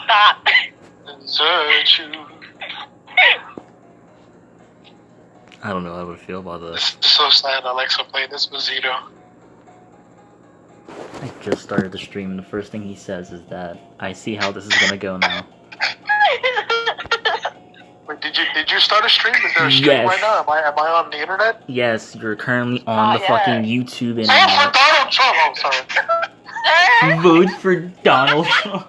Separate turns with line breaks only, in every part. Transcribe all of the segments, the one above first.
Stop.
Insert you.
I don't know how I would feel about this.
This is so sad. Alexa played this Zito.
I just started the stream, and the first thing he says is that I see how this is gonna go now.
Wait, did you start a stream? Is there a stream right now? Am I on the internet?
Yes, you're currently on the fucking YouTube
internet. Vote for Donald Trump! Oh, sorry.
Vote for Donald Trump.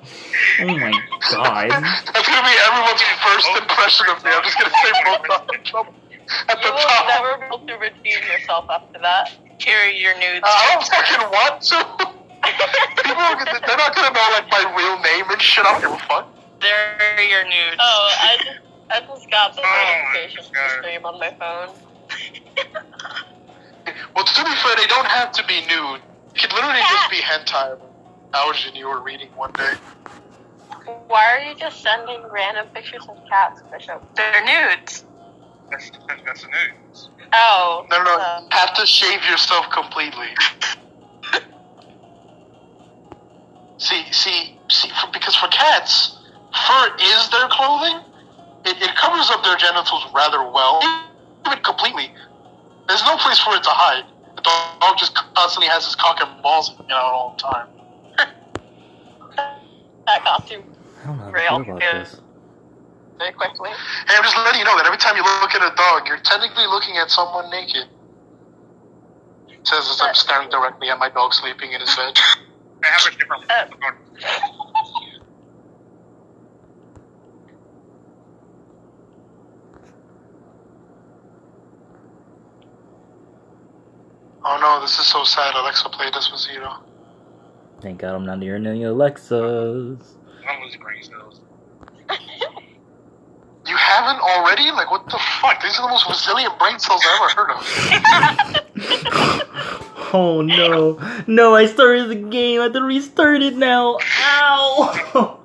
Oh my god.
That's gonna be everyone's first impression of me. I'm just gonna say vote Donald Trump at the top.
You will never be able to redeem yourself after that. Here are your nudes.
I don't fucking want to. People, they're not gonna know like my real name and shit. I don't give a fuck.
There are your nudes. Oh, I just got the notification for the stream on my phone.
Well, to be fair, they don't have to be nude. It could literally just be hentai. Algin you were reading one day.
Why are you just sending random pictures of cats, Bishop? They're nudes.
That's the nudes.
Oh.
No. You have to shave yourself completely. See, because for cats, fur is their clothing. It covers up their genitals rather well, even completely. There's no place for it to hide. The dog just constantly has his cock and balls out all the time.
That costume.
I don't know how to feel about this.
Very quickly.
Hey, I'm just letting you know that every time you look at a dog, you're technically looking at someone naked. It says as I'm staring directly at my dog sleeping in his bed.
I have a different
Oh no, this is so sad. Alexa played this with Zito.
Thank God I'm not near any Alexas.
I'm losing brain cells.
You haven't already? Like, what the fuck? These are the most resilient brain cells I ever heard of.
Oh no. No, I started the game. I have to restart it now. Ow!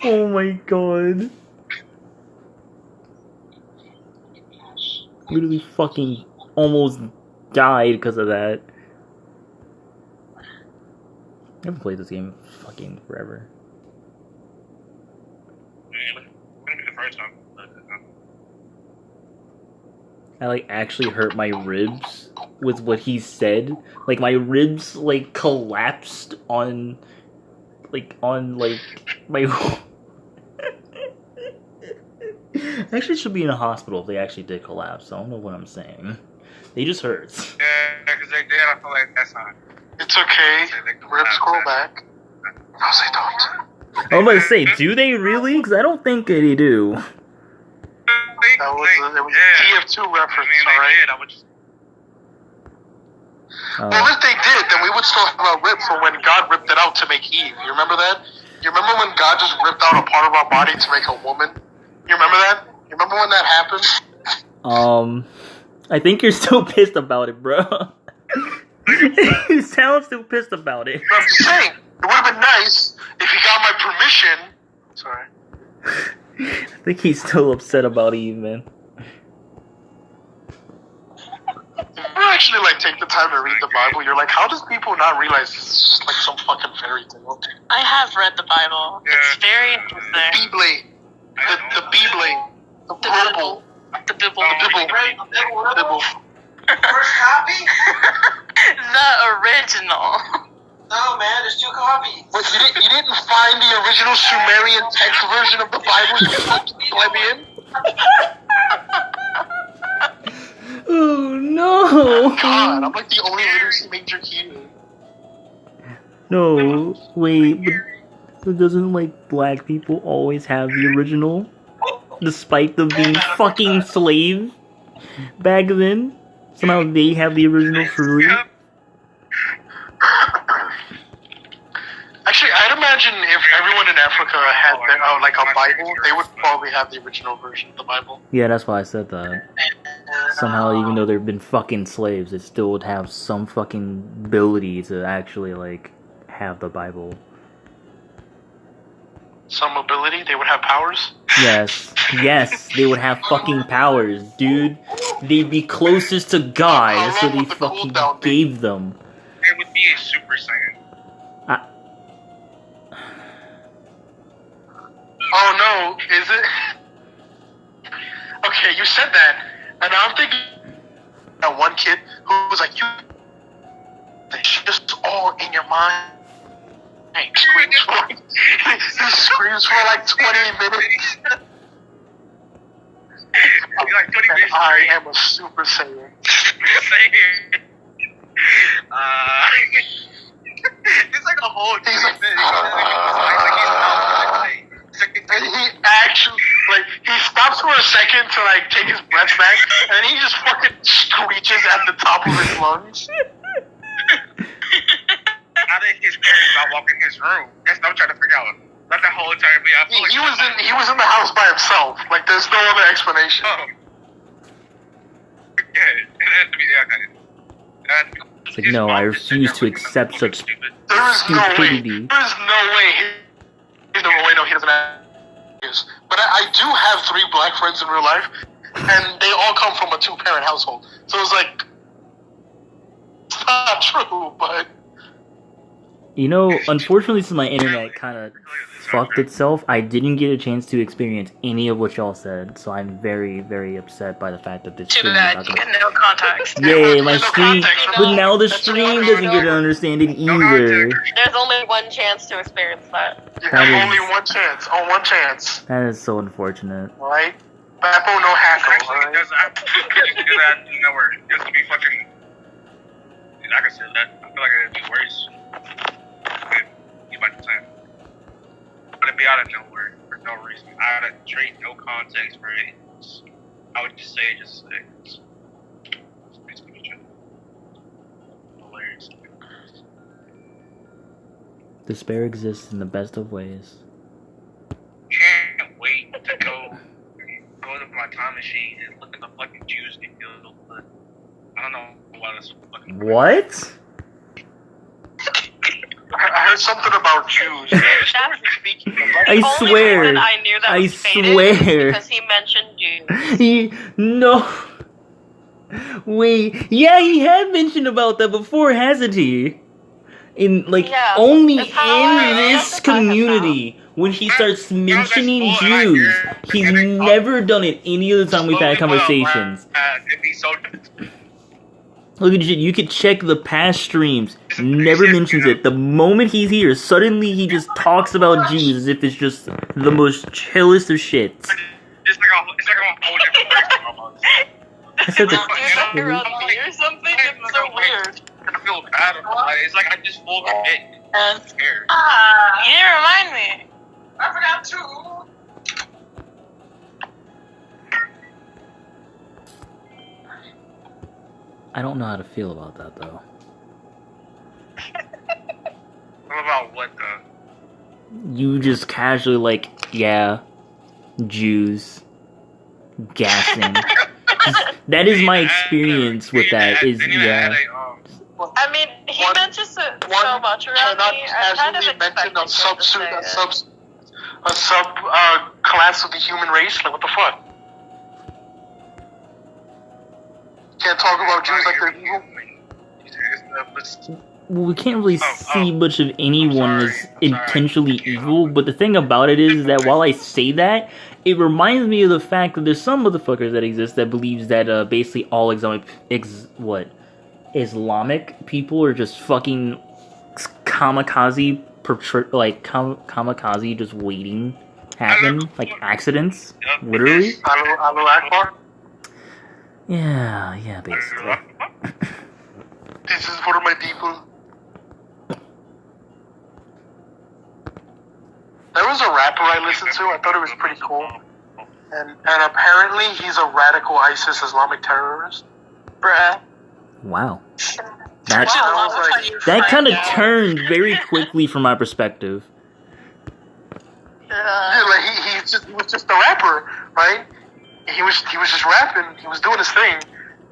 Oh my god. Literally fucking almost died because of that. I haven't played this game fucking forever.
Wouldn't be the first time.
I like actually hurt my ribs with what he said. Like my ribs like collapsed on my I actually should be in a hospital if they actually did collapse. I don't know what I'm saying. They just hurt.
Yeah, because they're dead. I feel like that's not.
It's okay. Ribs scroll back. No, they don't.
I was about to say, do they really? Because I don't think they do.
That was a TF2 reference, alright? Well, if they did, then we would still have our rib for when God ripped it out to make Eve. You remember that? You remember when God just ripped out a part of our body to make a woman? You remember that? You remember when that happened?
I think you're still pissed about it, bro. You sound still pissed about it.
But I'm just saying, it would have been nice if he got my permission. Sorry.
I think he's still upset about Eve, man.
You actually like take the time to read the Bible. You're like, how does people not realize this is just like some fucking fairy tale?
I have read the Bible.
Yeah.
It's very interesting.
Bible. The Bible. The Bible.
The Bible.
The Bible.
First copy?
The original.
No, man, there's 2 copies.
Wait, you didn't find the original Sumerian text version of the Bible, you fucking plebeian?
Oh no!
Oh God, I'm like the only literacy major here.
No, wait, but doesn't like black people always have the original? Despite them being fucking slaves back then? Somehow they have the original for real?
Actually, I'd imagine if everyone in Africa had their, like a Bible, they would probably have the original version of the Bible.
Yeah, that's why I said that. Somehow, even though they've been fucking slaves, they still would have some fucking ability to actually, like, have the Bible.
Some ability? They would have powers?
Yes, they would have fucking powers, dude. They'd be closest to God, so they fucking gave them.
It would be a Super saying.
Oh no, is it? Okay, you said that, and I'm thinking that one kid who was like, it's just all in your mind. He screams for like, he screams for like 20 minutes.
Like 20 minutes.
I am a Super Saiyan.
It's like a whole
He's like,
thing.
and he actually, like, he stops for a second to like take his breath back, and he just fucking screeches at the top of his lungs.
How did his parents not walk in his room? That's what I'm trying to figure out. Not the whole entire video. I feel like
He was in the house by himself. Like, there's no other explanation.
Oh. Yeah, it has to be. Yeah, okay.
It's like, no, I refuse to accept such
There is
stupidity.
no way. There is no way. He doesn't have. But I do have 3 black friends in real life, and they all come from a 2-parent household. So it's like, it's not true, but.
You know, unfortunately, since my internet kind of fucked itself, I didn't get a chance to experience any of what y'all said, so I'm very, very upset by the fact that this
Too
stream
bad.
is
You
not
get no context.
Yeah, my
No
stream,
context,
but now the
That's
stream
what
doesn't
I'm
get to understand it
No
either.
context.
There's only one chance to experience that.
You
That
have
is-
only one chance. On one chance.
That is so unfortunate.
Alright? Bappo no hackle,
Actually,
alright?
it doesn't. I just do that nowhere. Just to be fucking. I can say that. I feel like it'd be worse. You might say. But it'd be out of nowhere for no reason. Out of straight no context for it. I would just say it just. It's basically just hilarious.
Despair exists in the best of ways.
Can't wait to go to my time machine and look at the fucking Jews they killed. But I don't know why that's so fucking.
What?
I heard something about Jews. Historically speaking, the black
I
The only
swear.
reason I knew that
I
was faded
swear.
was because he mentioned Jews.
No. Wait. Yeah, he had mentioned about that before, hasn't he? In like
Yeah,
only
that's how I
in this
justified
community when he starts mentioning
bull, and I
Jews.
hear-
He's
and they talk-
never done it any other time we've had conversations.
It'd be so.
Look at you could check the past streams. Never mentions it. The moment he's here, suddenly he just talks about Jews as if it's just the most chillest of shit.
It's like a whole different person almost.
I said
Did
the
you talk around me or something? It's so weird.
I feel bad about it. It's like I just full forget. I'm scared.
You didn't remind me.
I forgot too.
I don't know how to feel about that though.
What about what the?
You just casually like, yeah, Jews, gassing. That is my experience with that. Is yeah.
I mean, he mentions it so much around
cannot
me. I kind of
casually mention
expected him to say it.
a sub class of the human race. Like, what the fuck? Can't talk about Jews like they're evil.
Well, we can't really
Oh,
see much of anyone
I'm
as
sorry.
intentionally evil, but the thing about it is that while I say that, it reminds me of the fact that there's some motherfuckers that exist that believes that basically all Islamic people are just fucking kamikaze, kamikaze just waiting happen, like accidents, literally.
Allahu Akbar.
Yeah, basically.
This is for my people. There was a rapper I listened to. I thought it was pretty cool. And apparently he's a radical ISIS Islamic terrorist.
Bruh.
Wow.
That
That kind of turned very quickly from my perspective.
Yeah, like he was just a rapper, right? He was just rapping. He was doing his thing,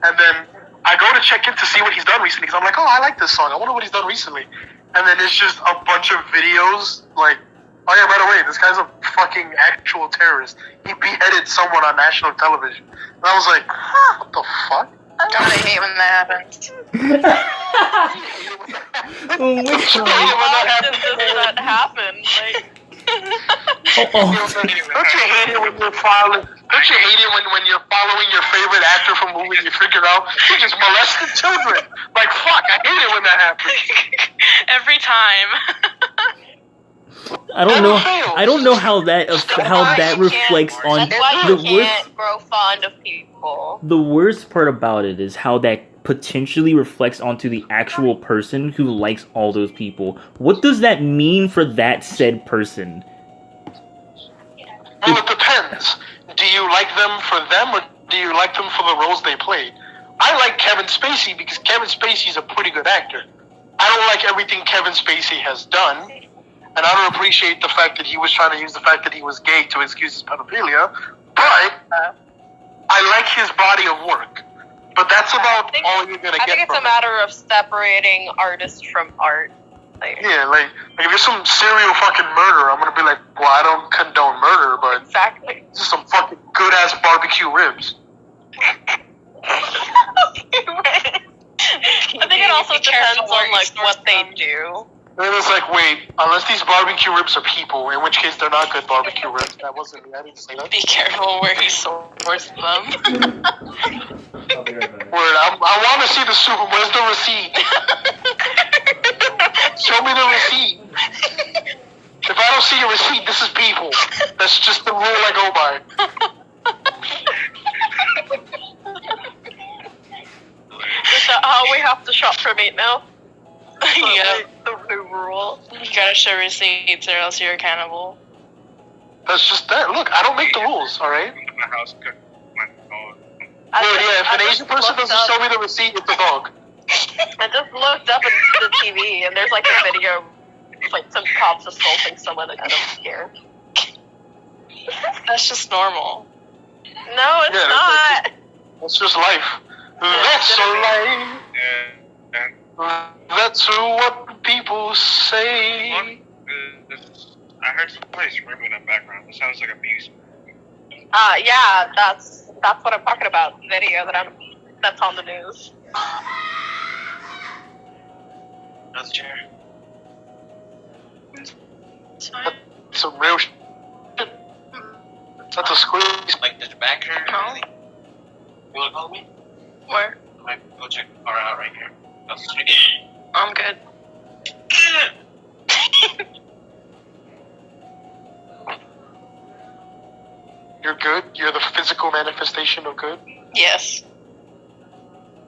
and then I go to check in to see what he's done recently because I'm like, oh, I like this song. I wonder what he's done recently. And then it's just a bunch of videos like, oh yeah, by the way, this guy's a fucking actual terrorist. He beheaded someone on national television. And I was like, what the fuck?
God, I hate when that happens.
Oh my
Don't you
god.
hate it when that
How often
happens?
does that happen? Like,
Oh,
Don't you hate it when you're following? Don't you hate it when you're following your favorite actor from movies? You figure out he just molested children. Like fuck, I hate it when that happens.
every time.
I don't know how that reflects on
That's why
the
you can't grow fond of people.
The worst part about it is how that potentially reflects onto the actual person who likes all those people. What does that mean for that said person?
Well, it depends. Do you like them for them, or do you like them for the roles they played? I like Kevin Spacey because Kevin Spacey's a pretty good actor. I don't like everything Kevin Spacey has done, and I don't appreciate the fact that he was trying to use the fact that he was gay to excuse his pedophilia, but I like his body of work. But that's about all you're gonna get.
I think it's
from
a matter of separating artist from art. Like,
yeah, like if you're some serial fucking murderer, I'm gonna be like, well, I don't condone murder, but
exactly.
this is some fucking good ass barbecue ribs.
I think it also depends on like what they do.
And it's like, wait, unless these barbecue ribs are people, in which case they're not good barbecue ribs. That wasn't me. I didn't say that.
Be careful where he sources them.
Word, I want to see the soup. Where's the receipt? Show me the receipt. If I don't see a receipt, this is people. That's just the rule I go by.
Is that how we have to shop for meat now? Yeah. The new rule. You gotta show receipts or else you're a cannibal.
That's just that. Look, I don't make the rules, alright?
My house cooked my dog.
If an Asian person doesn't show me the receipt, it's a dog.
I just looked up at the TV and there's like a video of like some cops assaulting someone and I don't care. That's just normal. No, it's not.
That's just life. That's life.
And
That's what people say.
I heard somebody screaming in the background. It sounds like abuse.
Yeah, that's what I'm talking about. The video that's on the news.
That's a chair.
Some real shit. That's a squeeze.
Like, did your back hurt?
No.
You wanna call me?
Where?
I go check out right here. That's the street.
I'm good.
You're good? You're the physical manifestation of good?
Yes.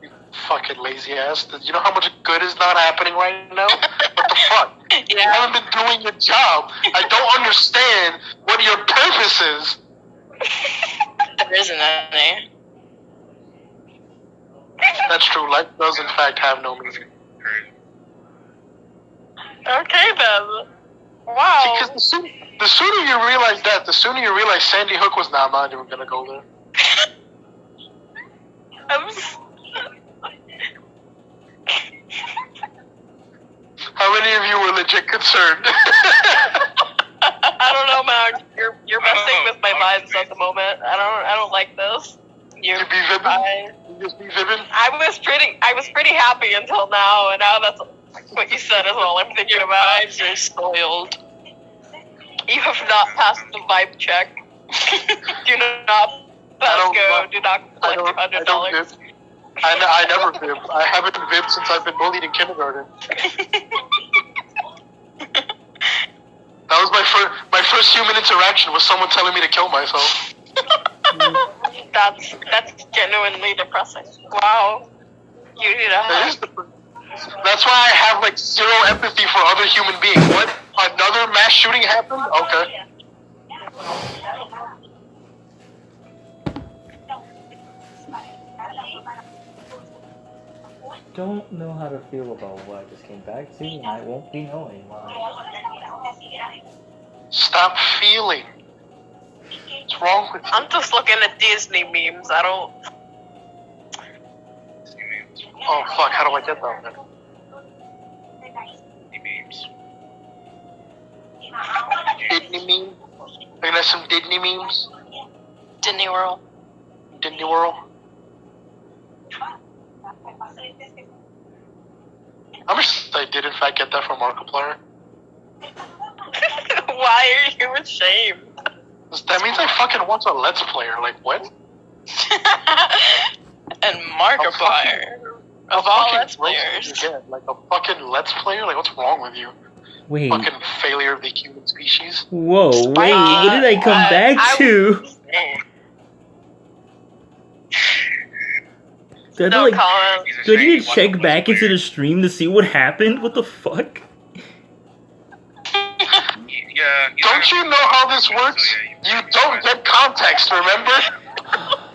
You fucking lazy ass. You know how much good is not happening right now? What the fuck? You
Yeah.
haven't been doing your job. I don't understand what your purpose is.
There isn't any.
That's true. Life does, in fact, have no meaning.
Crazy.
Okay then. Wow.
Because the sooner you realize that, the sooner you realize Sandy Hook was not mine. You were gonna go there. How many of you were legit concerned?
I don't know, man. You're messing with my vibes at the moment. I don't like this.
You be vivid? You just be vivid?
I was pretty happy until now, and now that's what you said is all I'm thinking about. Vibes are spoiled. You have not passed the vibe check. Do not pass go. Do not collect $200.
I never vib. I haven't vibbed since I've been bullied in kindergarten. That was my first human interaction was someone telling me to kill myself.
That's genuinely depressing. Wow. You need a hug.
That's why I have like zero empathy for other human beings. What? Another mass shooting happened? Okay.
Don't know how to feel about what I just came back to, and I won't be knowing why.
Stop feeling. What's wrong with you?
I'm just looking at Disney memes. I don't.
Oh fuck! How do I get that?
Memes.
Disney meme? Looking at some Disney memes?
Disney World.
Disney World? How much I did in fact get that from Markiplier?
Why are you ashamed?
That means I fucking watch a Let's Player. Like what?
And Markiplier of all Let's Players.
Like a fucking Let's Player? Like what's wrong with you?
Wait.
Fucking failure of the human species.
Whoa, wait, what did I come back to? Did I, like, do I need to check back into the stream to see what happened? What the fuck?
Yeah.
Don't you know how this works? You don't get context, remember?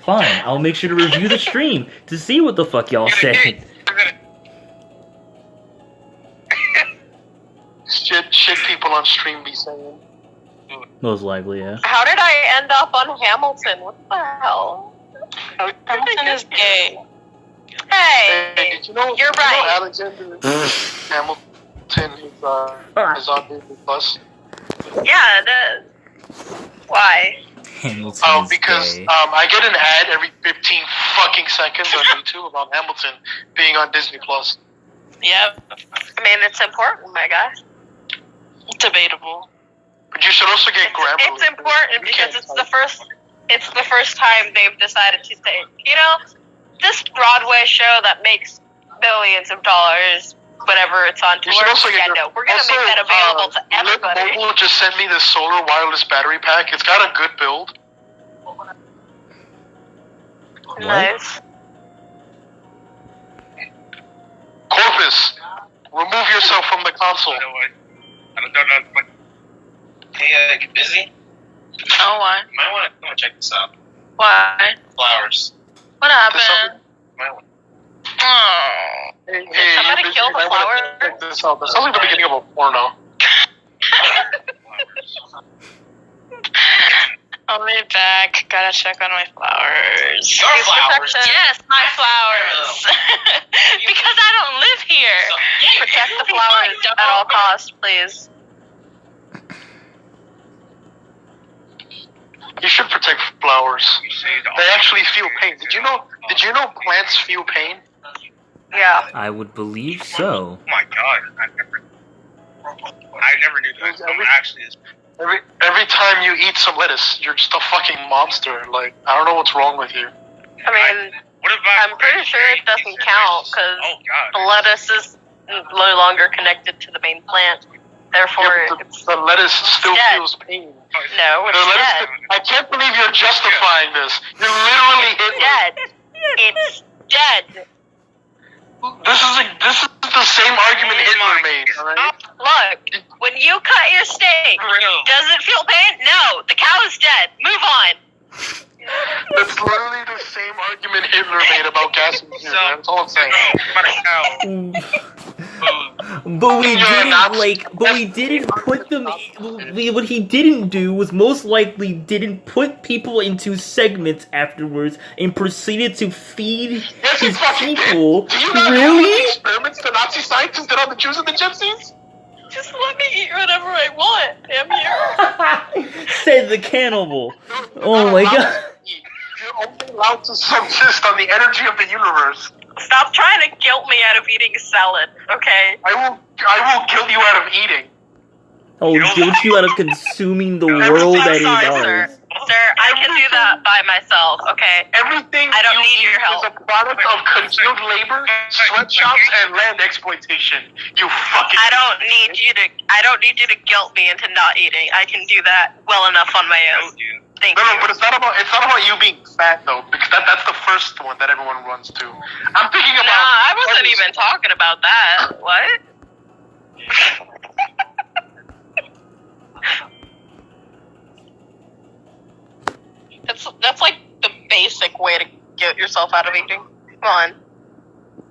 Fine, I'll make sure to review the stream to see what the fuck y'all said.
Shit people on stream be saying.
Most likely, yeah.
How did I end up on Hamilton? What the hell? Hamilton is gay. Hey,
did you know,
you're right.
You know Alexander Hamilton is on Disney Plus?
Yeah, it is. Why?
Hamilton
Oh,
is
because
gay.
I get an ad every 15 fucking seconds on YouTube about Hamilton being on Disney Plus.
Yep. I mean, it's important, my guy. Debatable.
But you should also get Grammarly.
It's important because it's the first time they've decided to say, you know, this Broadway show that makes millions of dollars, whatever it's on tour, we're gonna make that available to everybody.
Mobile just sent me this solar wireless battery pack. It's got a good build.
Nice.
Corpus, remove yourself from the console.
I don't know. Hey, get busy?
Oh, why?
You might want to check this out.
Why?
Flowers.
What happened?
Might want.
Oh.
Hey,
Somebody kill the flower?
Check this out. That sounds like the beginning of a porno.
I'll be back. Gotta check on my flowers.
Your flowers?
Yes, my flowers. Because I don't live here. Protect the flowers at all costs, please.
You should protect flowers. They actually feel pain. Did you know plants feel pain?
Yeah.
I would believe so.
Oh my god, I never knew that. Actually,
Every time you eat some lettuce, you're just a fucking monster. Like, I don't know what's wrong with you.
I mean, I'm pretty sure it doesn't count because the lettuce is no longer connected to the main plant. Therefore,
Yeah, the lettuce still
dead.
feels pain.
No, it's dead.
I can't believe you're justifying this. You're literally Hitler.
Dead. It's dead.
This is the same argument Hitler made, alright?
Look, when you cut your steak, does it feel pain? No, the cow is dead. Move on.
That's literally the same argument Hitler made about gas and beer. That's all I'm saying.
But we didn't put them. What he didn't do was most likely didn't put people into segments afterwards and proceeded to feed his people.
Do you not know the experiments the Nazi scientists did on the Jews and the Gypsies?
Just let me eat whatever I want. I'm here.
Said the cannibal. Oh my god.
You're only allowed to subsist on the energy of the universe.
Stop trying to guilt me out of eating salad, okay?
I will guilt you out of eating.
Oh, guilt you out of consuming the world that is ours.
Sir, I can do that by myself, okay?
Everything
I don't need your
eat
help.
is a product of concealed labor, sweatshops, and land exploitation. You fucking.
I don't need you to guilt me into not eating. I can do that well enough on my own. Thank you.
No, but it's not about you being fat though, because that's the first one that everyone runs to. I'm thinking about.
Nah, I wasn't even talking about that. What? That's like the basic way to get yourself out of eating. Come on.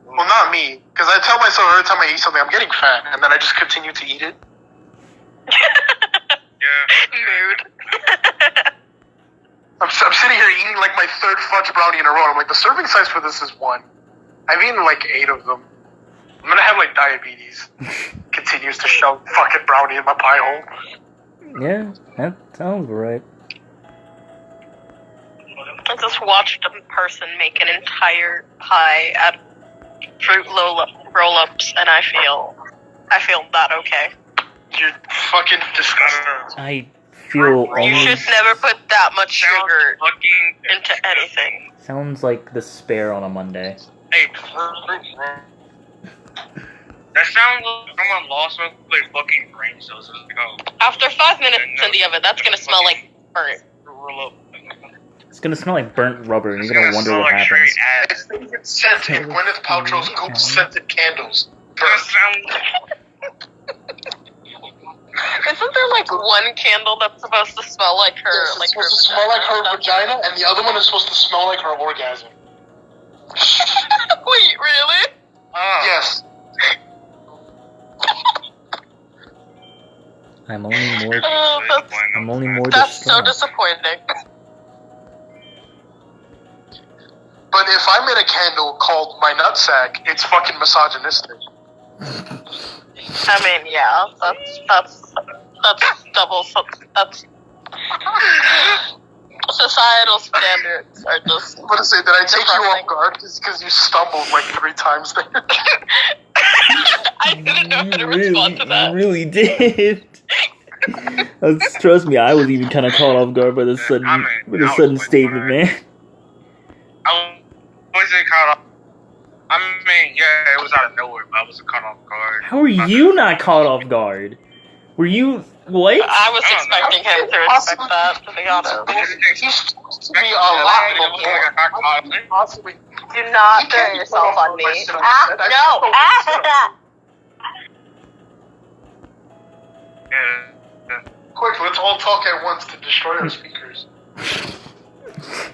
Well, not me, because I tell myself every time I eat something, I'm getting fat, and then I just continue to eat it.
Mood.
I'm sitting here eating like my third fudge brownie in a row. I'm like, the serving size for this is 1. I've eaten like 8 of them. I'm gonna have like diabetes. Continues to shove fucking brownie in my pie hole.
Yeah, that sounds right.
I just watched a person make an entire pie out of fruit roll-ups, and I feel not okay.
You're fucking disgusting.
I feel
You should
almost
never put that much sugar
fucking
into anything.
sounds like despair on a Monday.
Hey, that sounds like someone lost their fucking brain cells. It's like, oh,
After 5 minutes in the oven, that's gonna smell like burnt.
roll up.
It's gonna smell like burnt rubber, and
It's
you're gonna
gonna
wonder
smell
what
like
happens.
straight ass.
It's scent in Gwyneth Paltrow's goop scented candles.
That sounds.
Isn't there like one candle that's supposed to smell like her?
Yes,
like
it's supposed to smell like her vagina, and the other one is supposed to smell like her orgasm.
Wait, really?
Yes.
I'm only more. I'm only more
That's so
distraught.
disappointing.
But if I made a candle called my nutsack, it's fucking misogynistic.
I mean, yeah, that's double. That's societal standards are just.
What to say? Did I take you
Depressing.
off guard just because you stumbled like 3 times there?
I didn't know how to respond to that.
You really did. Trust me, I was even kind of caught off guard by the sudden,
I was
statement, man.
I wasn't caught off. I mean, yeah, it was out of nowhere, but I wasn't caught off guard.
How are you not caught off guard? Were you what?
I was
I don't know.
expecting him to respect that, to be honest.
He's supposed to be a lot more. Possibly.
Do not throw yourself on me. No!
Yeah.
Quick, let's all talk at once to destroy our speakers.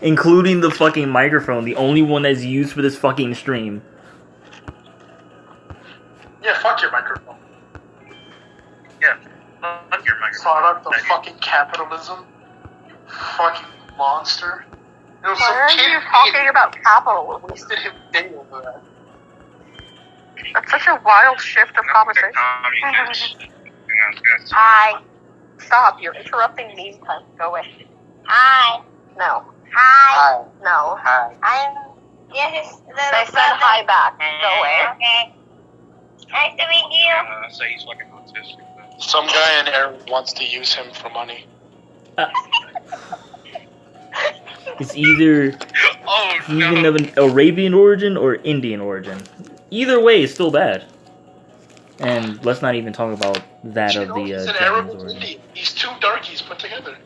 Including the fucking microphone, the only one that's used for this fucking stream.
Yeah, fuck your microphone.
Yeah. Fuck your microphone.
Product of fucking capitalism. You fucking monster. There was
Why
some
are
kid
you talking about capitalism?
wasted him day over that.
That's such a wild shift of conversation. Hi. Stop, you're interrupting me. Go away. Hi. No.
Hi.
No.
Hi.
I'm yes,
They said hi back. Go away.
Okay. Nice to meet you.
So he's fucking autistic.
Some guy in Arab wants to use him for money.
It's either
Oh
even
no.
of an Arabian origin or Indian origin. Either way is still bad. And let's not even talk about that of the
He's an Arab
Japanese
and
origin.
Indian. He's 2 darkies put together.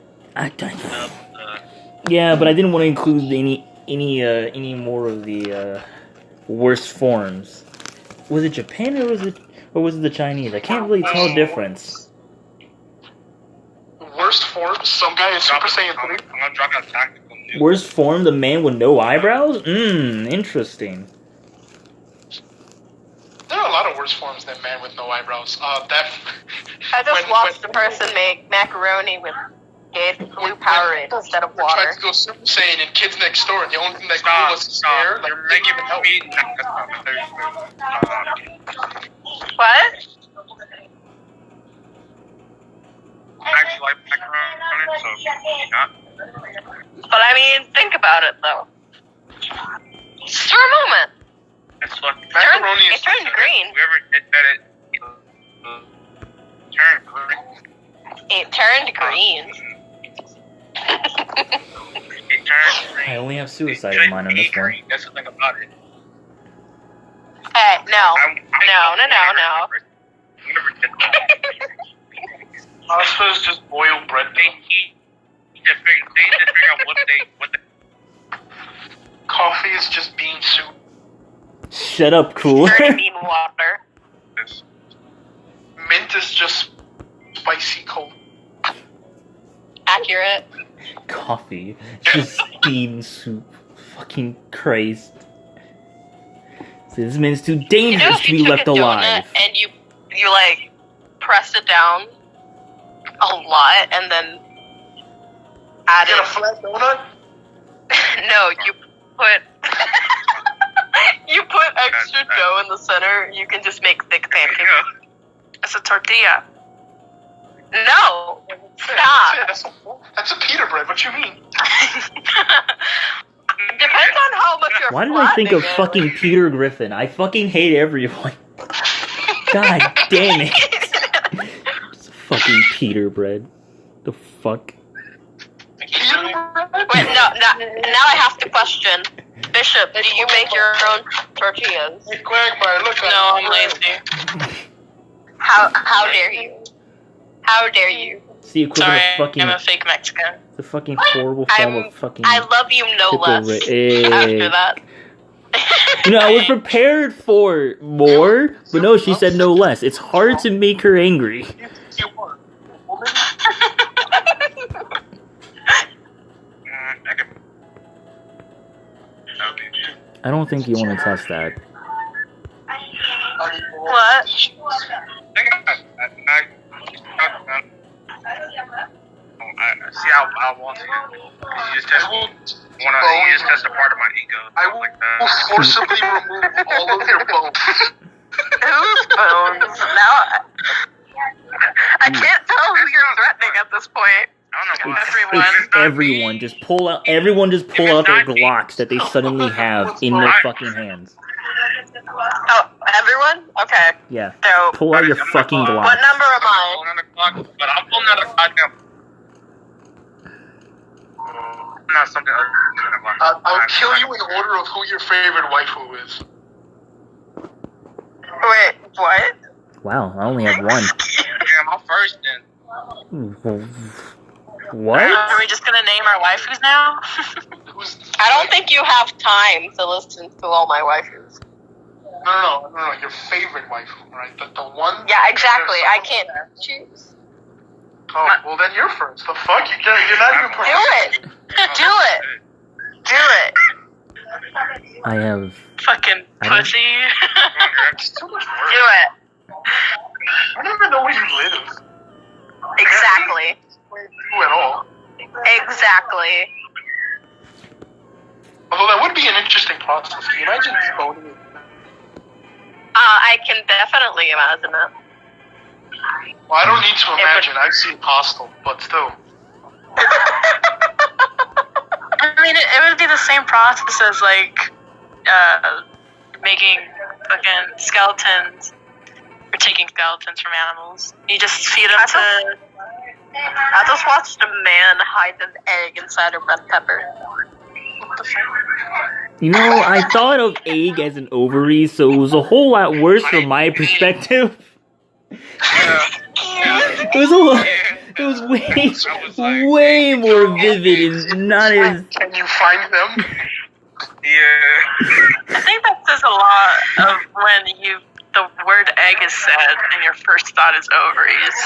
Yeah, but I didn't want to include any more of the worst forms. Was it Japan or was it the Chinese? I can't really tell the difference.
Worst form, some guy is Super Saiyan 3.
I'm gonna drop that tactical nuke.
Worst form, the man with no eyebrows? Interesting.
There are a lot of worse forms than man with no eyebrows.
I just watched a person make macaroni with blue Powerade instead of
Tried
water.
to go Super Saiyan in Kids Next Door, and the only thing that grew was his hair. Like,
You're
they didn't
making
even help.
me. That's not
What?
actually like macaroni, so not.
But I mean, think about it though. Just for a moment.
It's fucking
Macaroni
It
is
turned green.
Whoever did that, turned green.
It turned green.
It turned green.
I only have
It
suicide in
couldn't
mind on
be
this one.
green. That's the thing about it.
Hey, no.
No.
No.
Whoever did that.
Pasta is just boiled bread.
They need to figure out what they.
Coffee is just bean soup.
Shut up, cool.
Dirty bean water.
This.
Mint is just spicy cold.
Accurate.
Coffee. Just bean soup. Fucking Christ. This man's too
You know,
dangerous
if
to be
you took
left
a donut
alive.
and you like pressed it down a lot and then added.
Get a flat donut?
No, you put you put extra dough in the center. You can just make thick pancakes. It's a tortilla. No, stop.
That's a pita bread. What you mean?
Depends on how much you're
Why did I think of
flattening
fucking Peter Griffin? I fucking hate everyone. God damn it. It's fucking Peter bread. The fuck?
Wait, no, now I have to question. Bishop, do you make your own tortillas?
Hey, Quagmire, look.
No, I'm lazy. How dare you? How dare you?
It's the equivalent
Sorry,
of fucking...
I'm a fake Mexican.
the fucking horrible form of fucking...
I love you no
pickle
less
Hey.
after that.
You know, I was prepared for more, but no, she said no less. It's hard to make her angry.
You are. Woman?
I don't think you want to test that.
What?
See how I want to. You just test a part of my ego.
I will
like that.
forcibly remove all of your bones.
Whose bones? Now I can't tell who you're threatening at this point.
I don't know why.
It's everyone. Just pull out. Everyone just pull out their Glocks that they suddenly have in their fucking hands.
Oh, everyone? Okay.
Yeah.
So,
Pull out your fucking
what
Glocks.
number am I?
But I'm pulling out a goddamn. Not something other than a Glock.
I'll kill you in order of who your favorite waifu is.
Wait, what?
Wow, I only have one.
Damn, I'm first then.
What?
Are we just gonna name our waifus now?
Who's?
I don't think you have time to listen to all my waifus.
No. Your favorite waifu, right? The one.
Yeah, exactly. I can't choose.
Oh, well then you're first. The fuck? You're not even
Do it! Do it! Do it!
I have.
Fucking
I don't-
pussy.
It's too much work.
Do it.
I don't even know where you live.
Exactly.
You at all.
Exactly.
Although that would be an interesting process. Can you imagine voting?
I can definitely imagine it.
Well, I don't need to imagine. I've seen Hostel, but still.
I mean, it would be the same process as, like, making fucking skeletons, or taking skeletons from animals. You just feed them to... I just watched a man hide an egg inside a red pepper. What the fuck?
You know, I thought of egg as an ovary, so it was a whole lot worse from my perspective. It was a lot. It was way more vivid and not as.
Can you find them?
Yeah.
I think that says a lot of when the word egg is said and your first thought is ovaries.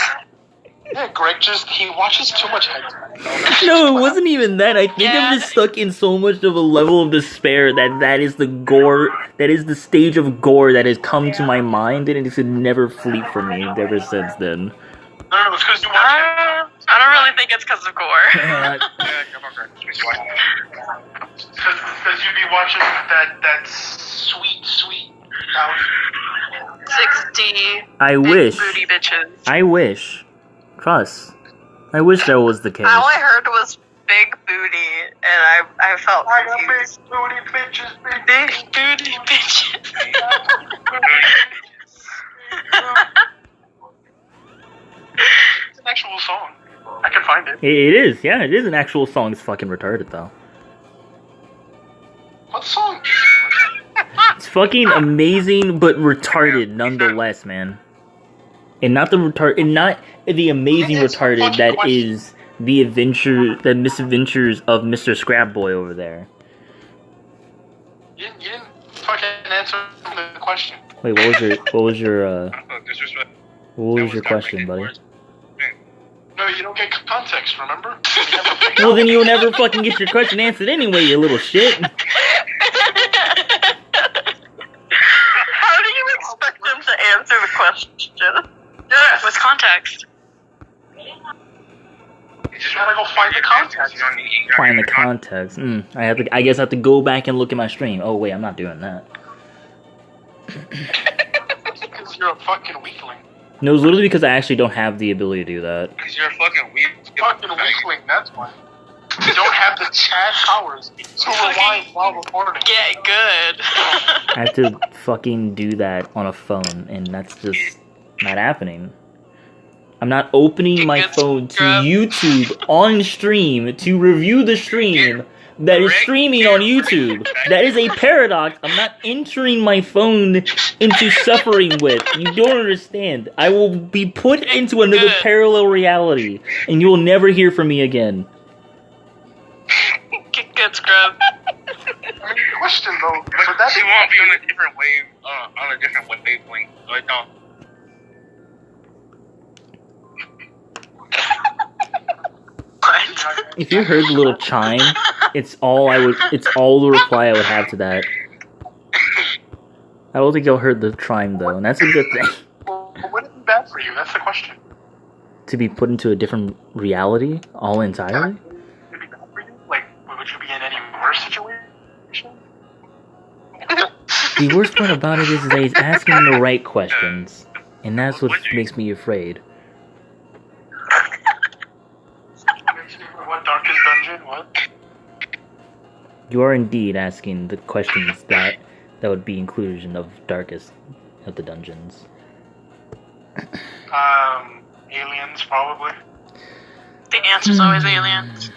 Yeah, Greg he watches too much hentai.
No, it wasn't even that. I think I'm just stuck in so much of a level of despair that is the gore, that is the stage of gore that has come to my mind, and it has never flee from me ever since then.
No, it's because you watch hentai.
I don't really think it's because of gore.
Yeah, come on, Greg.
Because you'd be watching that sweet
60
I
big
wish.
booty bitches.
I wish. Trust. I wish that was the case.
All I heard was big booty, and I felt confused.
big booty bitches,
Big booty bitches.
It's an actual song. I can find it.
It is, yeah, it is an actual song. It's fucking retarded, though.
What song?
It's fucking amazing, but retarded nonetheless, man. And not the amazing retarded that is the misadventures of Mr. Scrap Boy over there.
You didn't fucking answer the question.
Wait, what was your question, buddy?
No, you don't get context, remember?
Well, then you'll never fucking get your question answered anyway, you little shit.
How do you expect them to answer the question? With context.
You just gotta go find the context.
Find the context. I guess I have to go back and look at my stream. Oh wait, I'm not doing that.
Because you're a fucking weakling.
No, it's literally because I actually don't have the ability to do that.
Because you're a fucking weak.
Fucking weakling, that's why. You don't have the chat powers to rewind while recording.
Get good.
I have to fucking do that on a phone, and that's just not happening. I'm not opening my phone to YouTube on stream to review the stream that is streaming on YouTube. That is a paradox I'm not entering my phone into suffering with. You don't understand. I will be put into another parallel reality, and you will never hear from me again.
Get good, scrub.
Question though,
But
would that
she
be
won't be on a different wave, on a different wavelength. Like, no.
If you heard the little chime, it's all the reply I would have to that. I don't think y'all heard the chime though, and that's a good thing.
Well, would it be bad for you? That's the question.
To be put into a different reality, all entirely?
Would it be bad for you? Like, would you be in any worse situation?
The worst part about it is that he's asking the right questions, and that's what makes me afraid.
What darkest dungeon? What?
You are indeed asking the questions that would be inclusion of darkest of the dungeons.
Aliens, probably.
The answer's always aliens.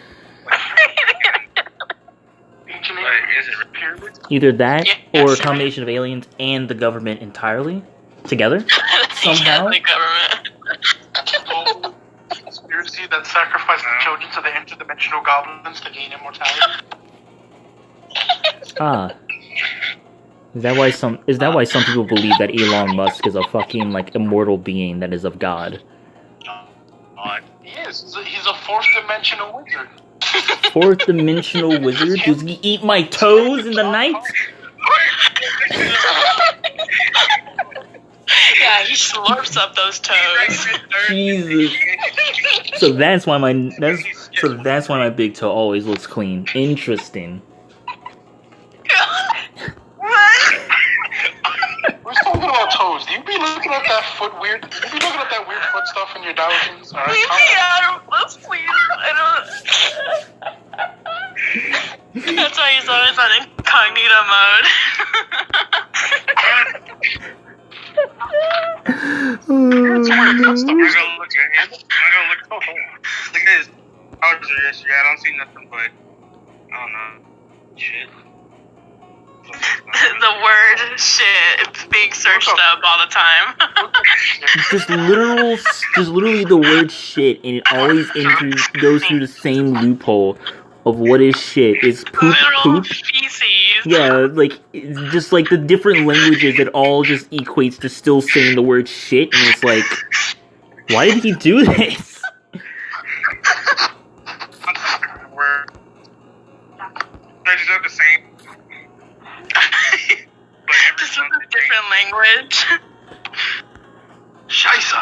Ancient
Is
aliens,
it
pyramids.
Either that,
Yes.
or a combination of aliens and the government entirely together. Somehow?
Yeah, the government.
Global conspiracy that sacrificed the children to the interdimensional goblins to gain immortality.
Ah. Is that why some people believe that Elon Musk is a fucking like immortal being that is of God?
He is. He's a fourth dimensional wizard.
Fourth dimensional wizard? Does he eat my toes in the night?
Yeah, he slurps up those toes.
Jesus. So that's why my big toe always looks clean. Interesting.
We're talking about toes. Do you be looking at that foot weird? Do you be looking at that weird foot stuff in your Dalekins? Alright,
Leave me out of this, please. I don't. That's why he's always on incognito mode.
I'm gonna look at him. I'm gonna look. Look at his browser yesterday. I don't see nothing but, I don't know, shit.
The word shit is being searched up all the time.
Just literally the word shit, and it always goes through the same loophole of what is shit. Is poop
Literal
poop?
feces.
Yeah, like, it's just like the different languages, it all just equates to still saying the word shit, and it's like, why did he do this?
Where they're just the same. But
Just with a different language.
Scheisse.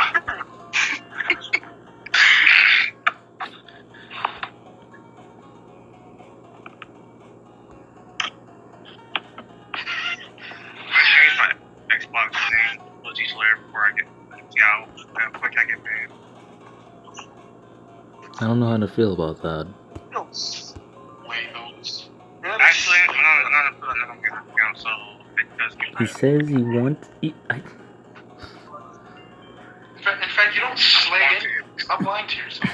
I changed my Xbox name to each layer before I get how quick I get paid.
I don't know how to feel about that.
Wait, those.
Actually, I'm not gonna get it down, so it does get
He
paid.
says he wants...
In fact, you don't slay anything. Stop lying to yourself.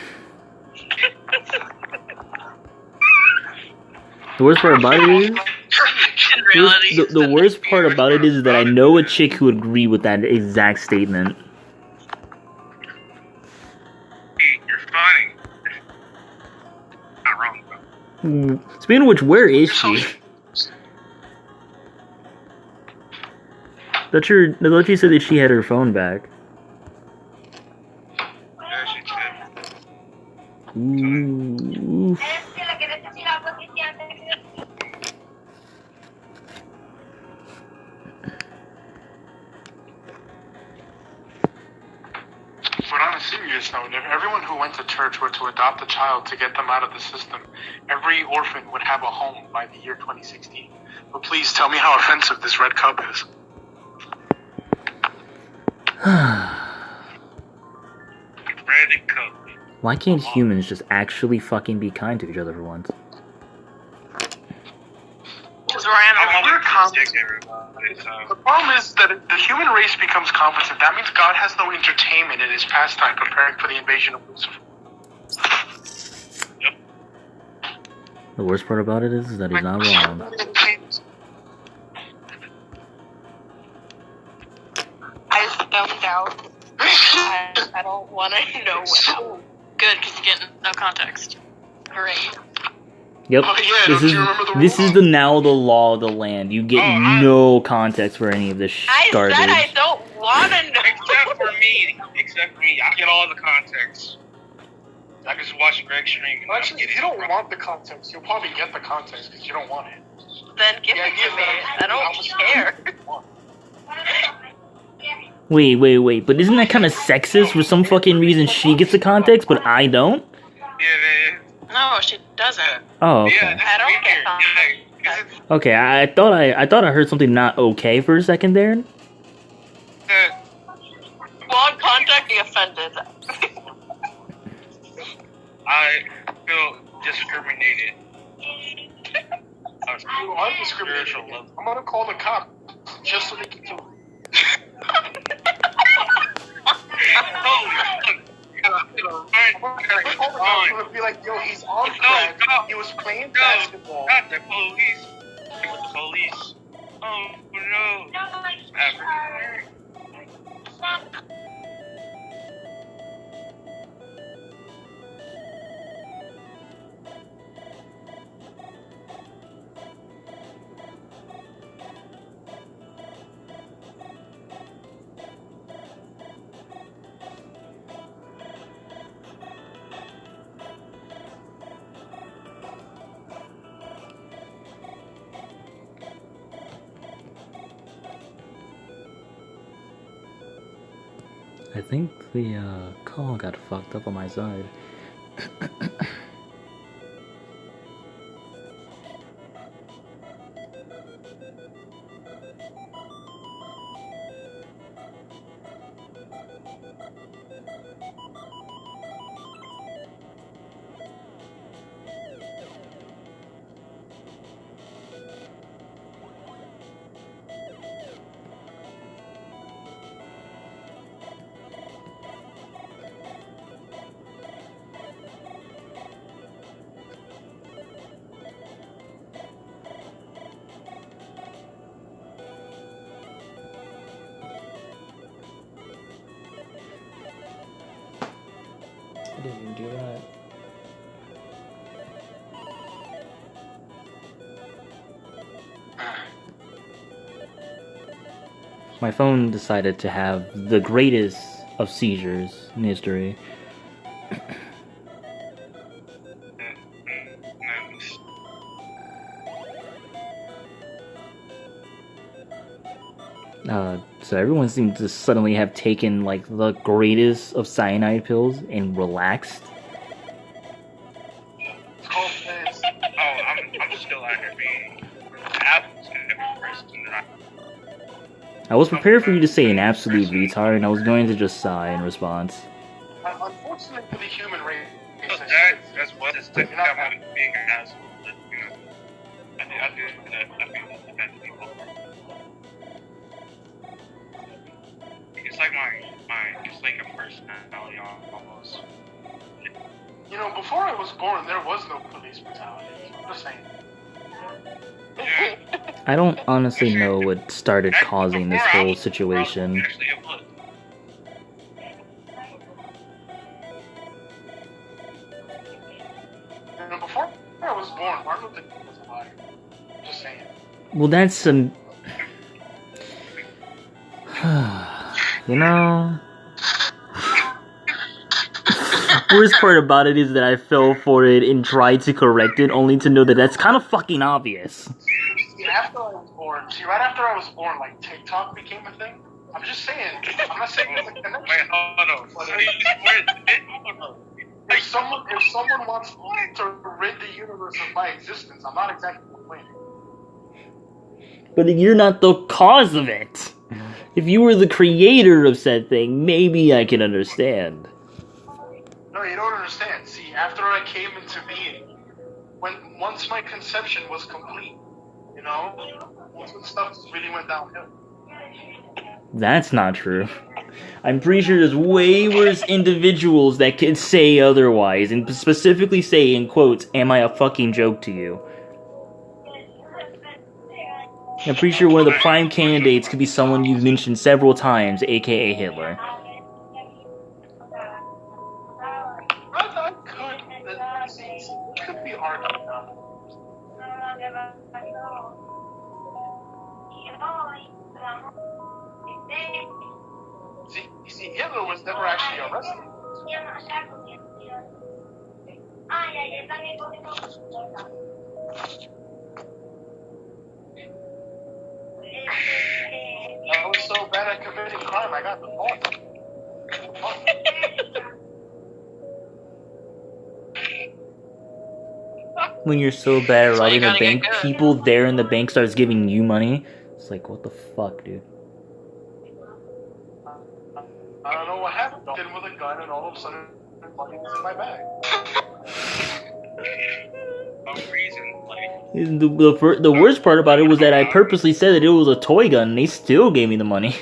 The worst part about it is...
In reality,
The worst part about it is that I know a chick who would agree with that exact statement.
Hey, you're funny. Not wrong, though.
Speaking of which, where is she? Thought you said that she had her phone back.
Yeah, she did.
Ooh.
But on a serious note, if everyone who went to church were to adopt a child to get them out of the system, every orphan would have a home by the year 2016. But please tell me how offensive this red cup is.
Red cup.
Why can't humans just actually fucking be kind to each other for once?
Because Rando,
We're competent.
Everybody, so.
The problem is that if the human race becomes competent, that means God has no entertainment in his pastime preparing for the invasion of Lucifer.
The worst part about it is that he's not wrong.
I stoned out. I don't want to know what happened. Good, because you're getting no context. Great.
Yep.
Oh, yeah, don't you remember the
This
rule?
is now the law of the land. You get no context for any of this garbage.
I said I don't want to know.
Except for me. I get all the context. I can just watch Greg stream. And
Actually, if you don't want the context, you'll probably get the context because you don't want it.
Then give it to me. I don't care.
Wait. But isn't that kind of sexist? For some fucking reason, she gets the context, but I don't?
Yeah,
No, she doesn't.
Oh, okay.
yeah.
I don't get
context.
Okay, I thought I heard something not okay for a second there.
Well, contact the offended.
I feel discriminated.
You are discriminating.
Spiritual level.
I'm gonna call the cop just so they can kill me. I'm gonna call the cop and be like, yo, he's on crack. He was playing basketball.
Not the police. It was the police. Oh no. African.
I think the call got fucked up on my side. I didn't even do that. My phone decided to have the greatest of seizures in history. So everyone seemed to suddenly have taken like the greatest of cyanide pills and relaxed.
Call this.
I'm still out here being absolute person.
I was prepared for you to say an absolute retard, and I was going to just sigh in response.
Unfortunately for the human race,
That's what it's taking out my being an asshole. You know, I do that. I feel that people. It's like it's like a personality almost.
you know, before I was born, there was no police brutality. I'm just saying.
Yeah.
I don't honestly know what started causing this whole situation.
Actually, it was.
You know, before I was born, Martin Luther King was alive. Just saying.
Well, that's some... You know... Worst part about it is that I fell for it and tried to correct it, only to know that that's kind of fucking obvious.
See, after I was born, right after I was born, like, TikTok became a thing. I'm just saying. I'm not saying it's a connection.
Wait, hold on.
If someone wants to rid the universe of my existence, I'm not exactly complaining.
But you're not the cause of it. If you were the creator of said thing, maybe I can understand.
No, you don't understand. See, after I came into being, once my conception was complete, you know, that's when stuff just really went downhill.
That's not true. I'm pretty sure there's way worse individuals that could say otherwise, and specifically say, in quotes, "Am I a fucking joke to you?" I'm pretty sure one of the prime candidates could be someone you've mentioned several times, aka Hitler.
I could, see, it could be argued now. See, Hitler was never actually arrested. I was so bad at committing crime, I got the fault.
When you're so bad at
So you
robbing a
gotta get
bank,
good.
people there in the bank starts giving you money. It's like, what the fuck, dude?
I don't know what happened. I did with a gun, and all of a sudden, money was in my bag.
No reason, like.
The worst part about it was that I purposely said that it was a toy gun, and they still gave me the money.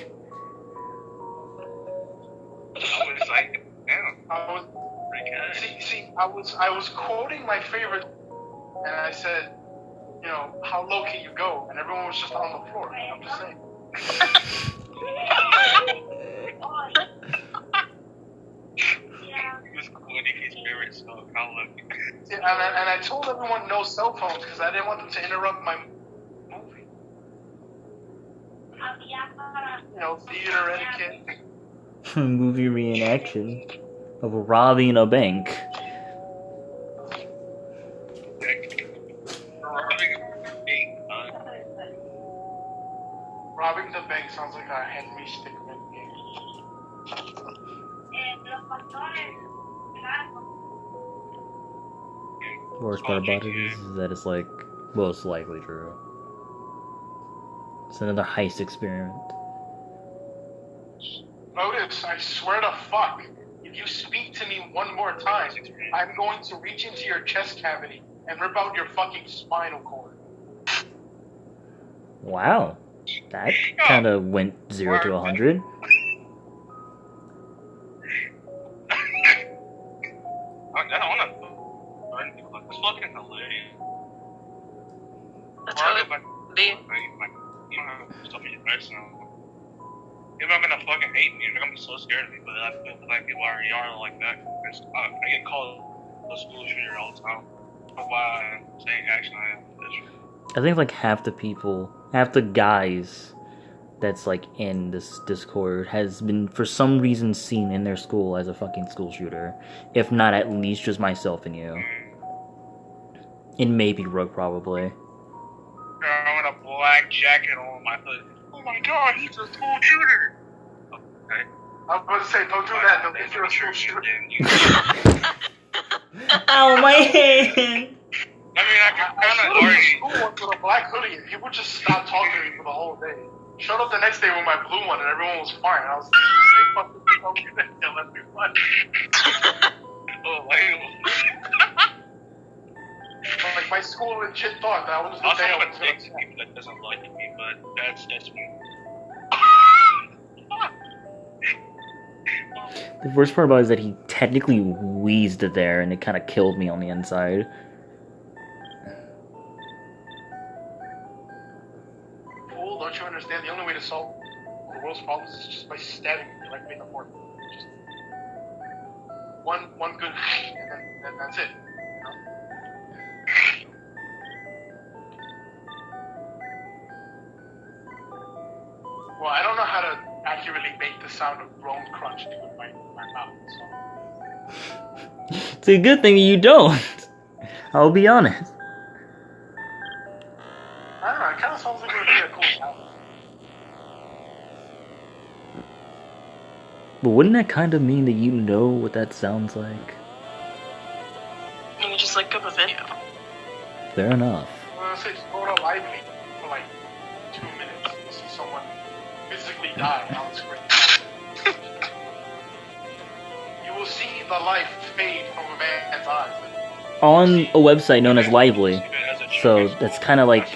I was like, damn,
I was,
pretty good.
see, I was quoting my favorite, and I said, you know, how low can you go? And everyone was just on the floor. I'm just saying.
He was quoting his favorite song, how lucky.
Yeah, and I told everyone no cell phones because I didn't want them to interrupt my movie. You know, theater etiquette.
Movie reenaction of robbing a bank.
Robbing the bank sounds like a Henry Stickmin game.
The worst part about it is that it's like most likely true. It's another heist experiment.
Otis, I swear to fuck, if you speak to me one more time, I'm going to reach into your chest cavity and rip out your fucking spinal cord.
Wow, that kind of went 0 to 100.
I don't want to. It's fucking hilarious.
That's really the.
You don't have to stop me personal. People are gonna fucking hate me. They're gonna be so scared of me, but I feel like people already are like that. I get called a school shooter all the time. That's why I'm saying action I am this.
I think like half the guys that's like in this Discord has been for some reason seen in their school as a fucking school shooter. If not at least just myself and you. And maybe Rook probably.
I'm in a black jacket on my hood. Oh my god, he's a school shooter! Okay.
I was about to say, don't do that, don't get you a school shooter.
Ow, my hand!
I mean, I
I
can
showed
kind
up
of
to school once with a black hoodie, and people just stopped talking to me for the whole day. Showed up the next day with my blue one, and everyone was fine. I was like, they fucking told me that they let me fun.
Oh, wait.
Like, my school legit thought that was the
Also,
day I
I'm
was
a
going
dick
to
to people that doesn't like me, but that's me.
The worst part about it is that he technically wheezed it there, and it kind of killed me on the inside.
Fool, don't you understand? The only way to solve the world's problems is just by stabbing it like making a fork. Just one good and then that's it. You know? Well, I don't know how to accurately make the sound of bone crunching with my mouth, so.
It's a good thing you don't. I'll be honest.
I don't know, it kind of sounds like it would be a cool sound.
But wouldn't that kind of mean that you know what that sounds like?
You just look up a video.
Fair enough.
I'm gonna say, just go to lively for like 2 minutes to see someone physically die on screen. You will see the life fade from a man's eyes.
On a website known as Lively. So that's kind of like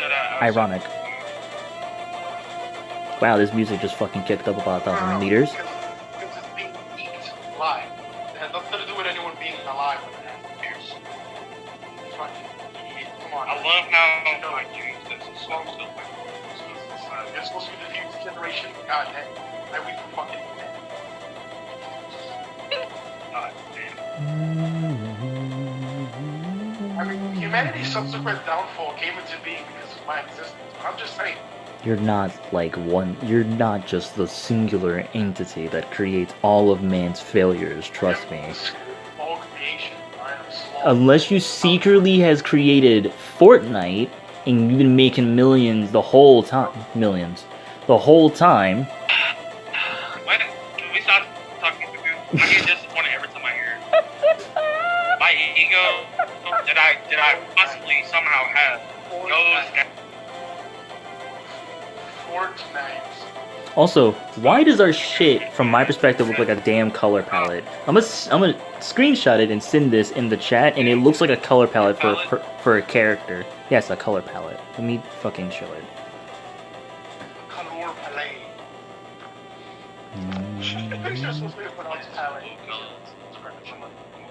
ironic. Wow, this music just fucking kicked up about 1,000 meters.
Because it's being eat live. It has nothing to do with anyone being alive with that. Fucking idiot. Come on.
I love how like you this song still like
You're supposed to be the future generation. God damn. Like we fucking
God damn.
I mean, humanity's subsequent downfall came into being because of my existence. I'm just saying.
You're not like one. You're not just the singular entity that creates all of man's failures. Trust me.
All creation. I'm slow.
Unless you secretly has created Fortnite and you've been making millions the whole time. Millions. The whole time.
When we stop talking to you, I get disappointed every time I hear it. My ego that I possibly somehow have knows that.
Fortnite.
Also, why does our shit, from my perspective, look like a damn color palette? I'm gonna screenshot it and send this in the chat, and it looks like a color palette for a character. Yes, a color palette. Let me fucking show it.
Color palette. I'm pretty sure it's supposed to be pronounced palette.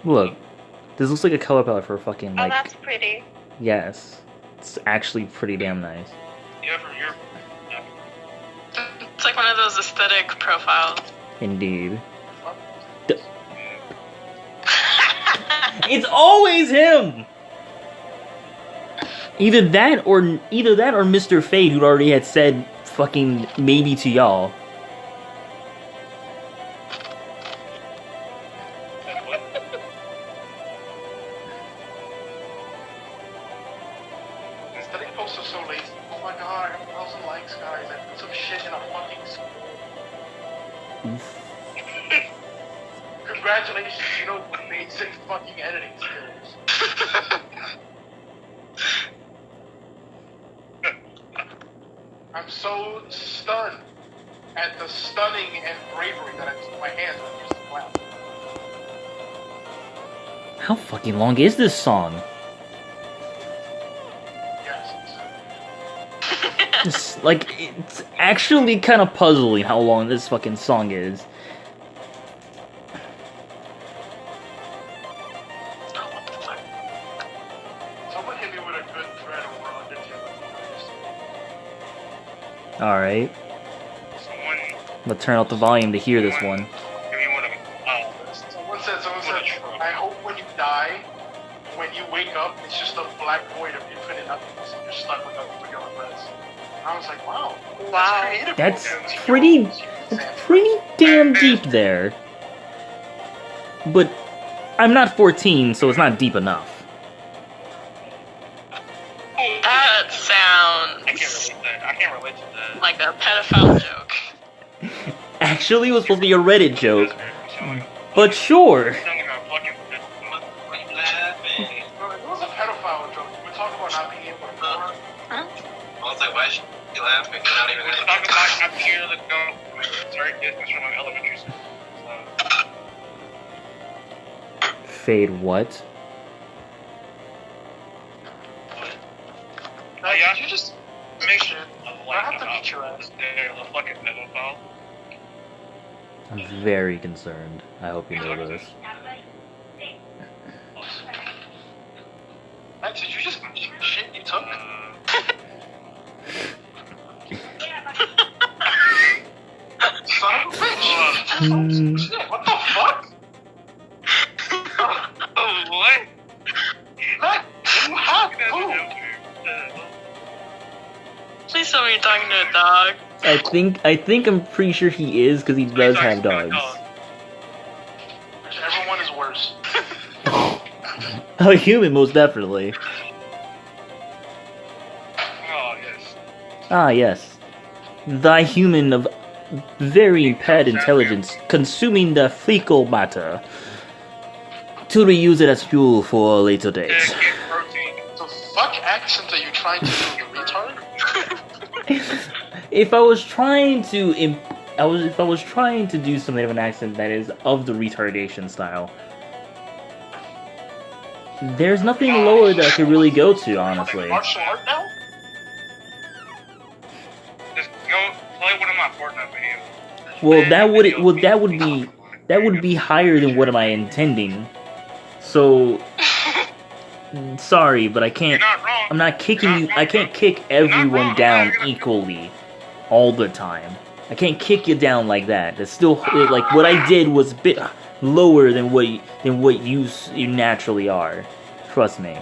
Look, this looks like a color palette for a fucking
Oh,
like.
that's pretty.
Yes, it's actually pretty damn nice.
Yeah, from your.
It's like one of those aesthetic profiles.
Indeed. It's always him. Either that or Mr. Fade, who already had said fucking maybe to y'all.
Aesthetic posts are so lazy. Oh my god, I have 1,000 likes, guys. I put some shit in a fucking Congratulations, you know, basic fucking editing skills. I'm so stunned at the stunning and bravery that I took my hands on just wow.
How fucking long is this song?
Yes.
It's actually kind of puzzling how long this fucking song is.
Someone hit me with a good thread over Undertale.
Alright,
Someone.
let's turn up the volume to hear this one.
Give me one of them.
Someone said, I hope when you die, when you wake up, it's just a black void of infinite nothingness and you're stuck with nothing but your regrets. And I was like, wow.
Wow.
Creative.
That's
Okay.
pretty damn deep there. But I'm not 14, so it's not deep enough.
That sounds
I can't relate to that.
like a pedophile joke.
Actually, it was supposed to be a Reddit joke. But sure.
No, it was a pedophile joke. We were talking about not being able to porn.
I was like, why is she laughing? Not even
We're talking about how years ago, sorry, distance from an elementary school.
Fade what?
Oh, yeah,
Did you just
make sure.
I have to beat your ass.
They're the fucking pedophile.
I'm very concerned. I hope you know this.
Max, did you just eat shit you took? Son of a bitch! Shit, what the fuck?
What?
Max, you have food!
Please tell me you're talking to a dog.
I'm pretty sure he is because he does have dogs.
Whichever one is worse.
A human, most definitely.
Oh, yes.
Ah, yes. The human of very impaired intelligence consuming the fecal matter to reuse it as fuel for later
Yeah,
dates.
kid protein.
The fuck accent are you trying to do, you retard?
If I was trying to if I was trying to do something of an accent that is of the retardation style, there's nothing lower that I could really go to, honestly.
Martial art now?
Just go play one of my Fortnite videos.
Well, that would be higher than what am I intending. So, sorry, but I
You're
can't.
not wrong.
I'm not kicking
You're
you.
not
I
wrong,
can't
bro.
kick everyone
wrong.
down
I'm not gonna-
equally, all the time. I can't kick you down like that. That's still like what I did was a bit lower than what you naturally are. Trust me.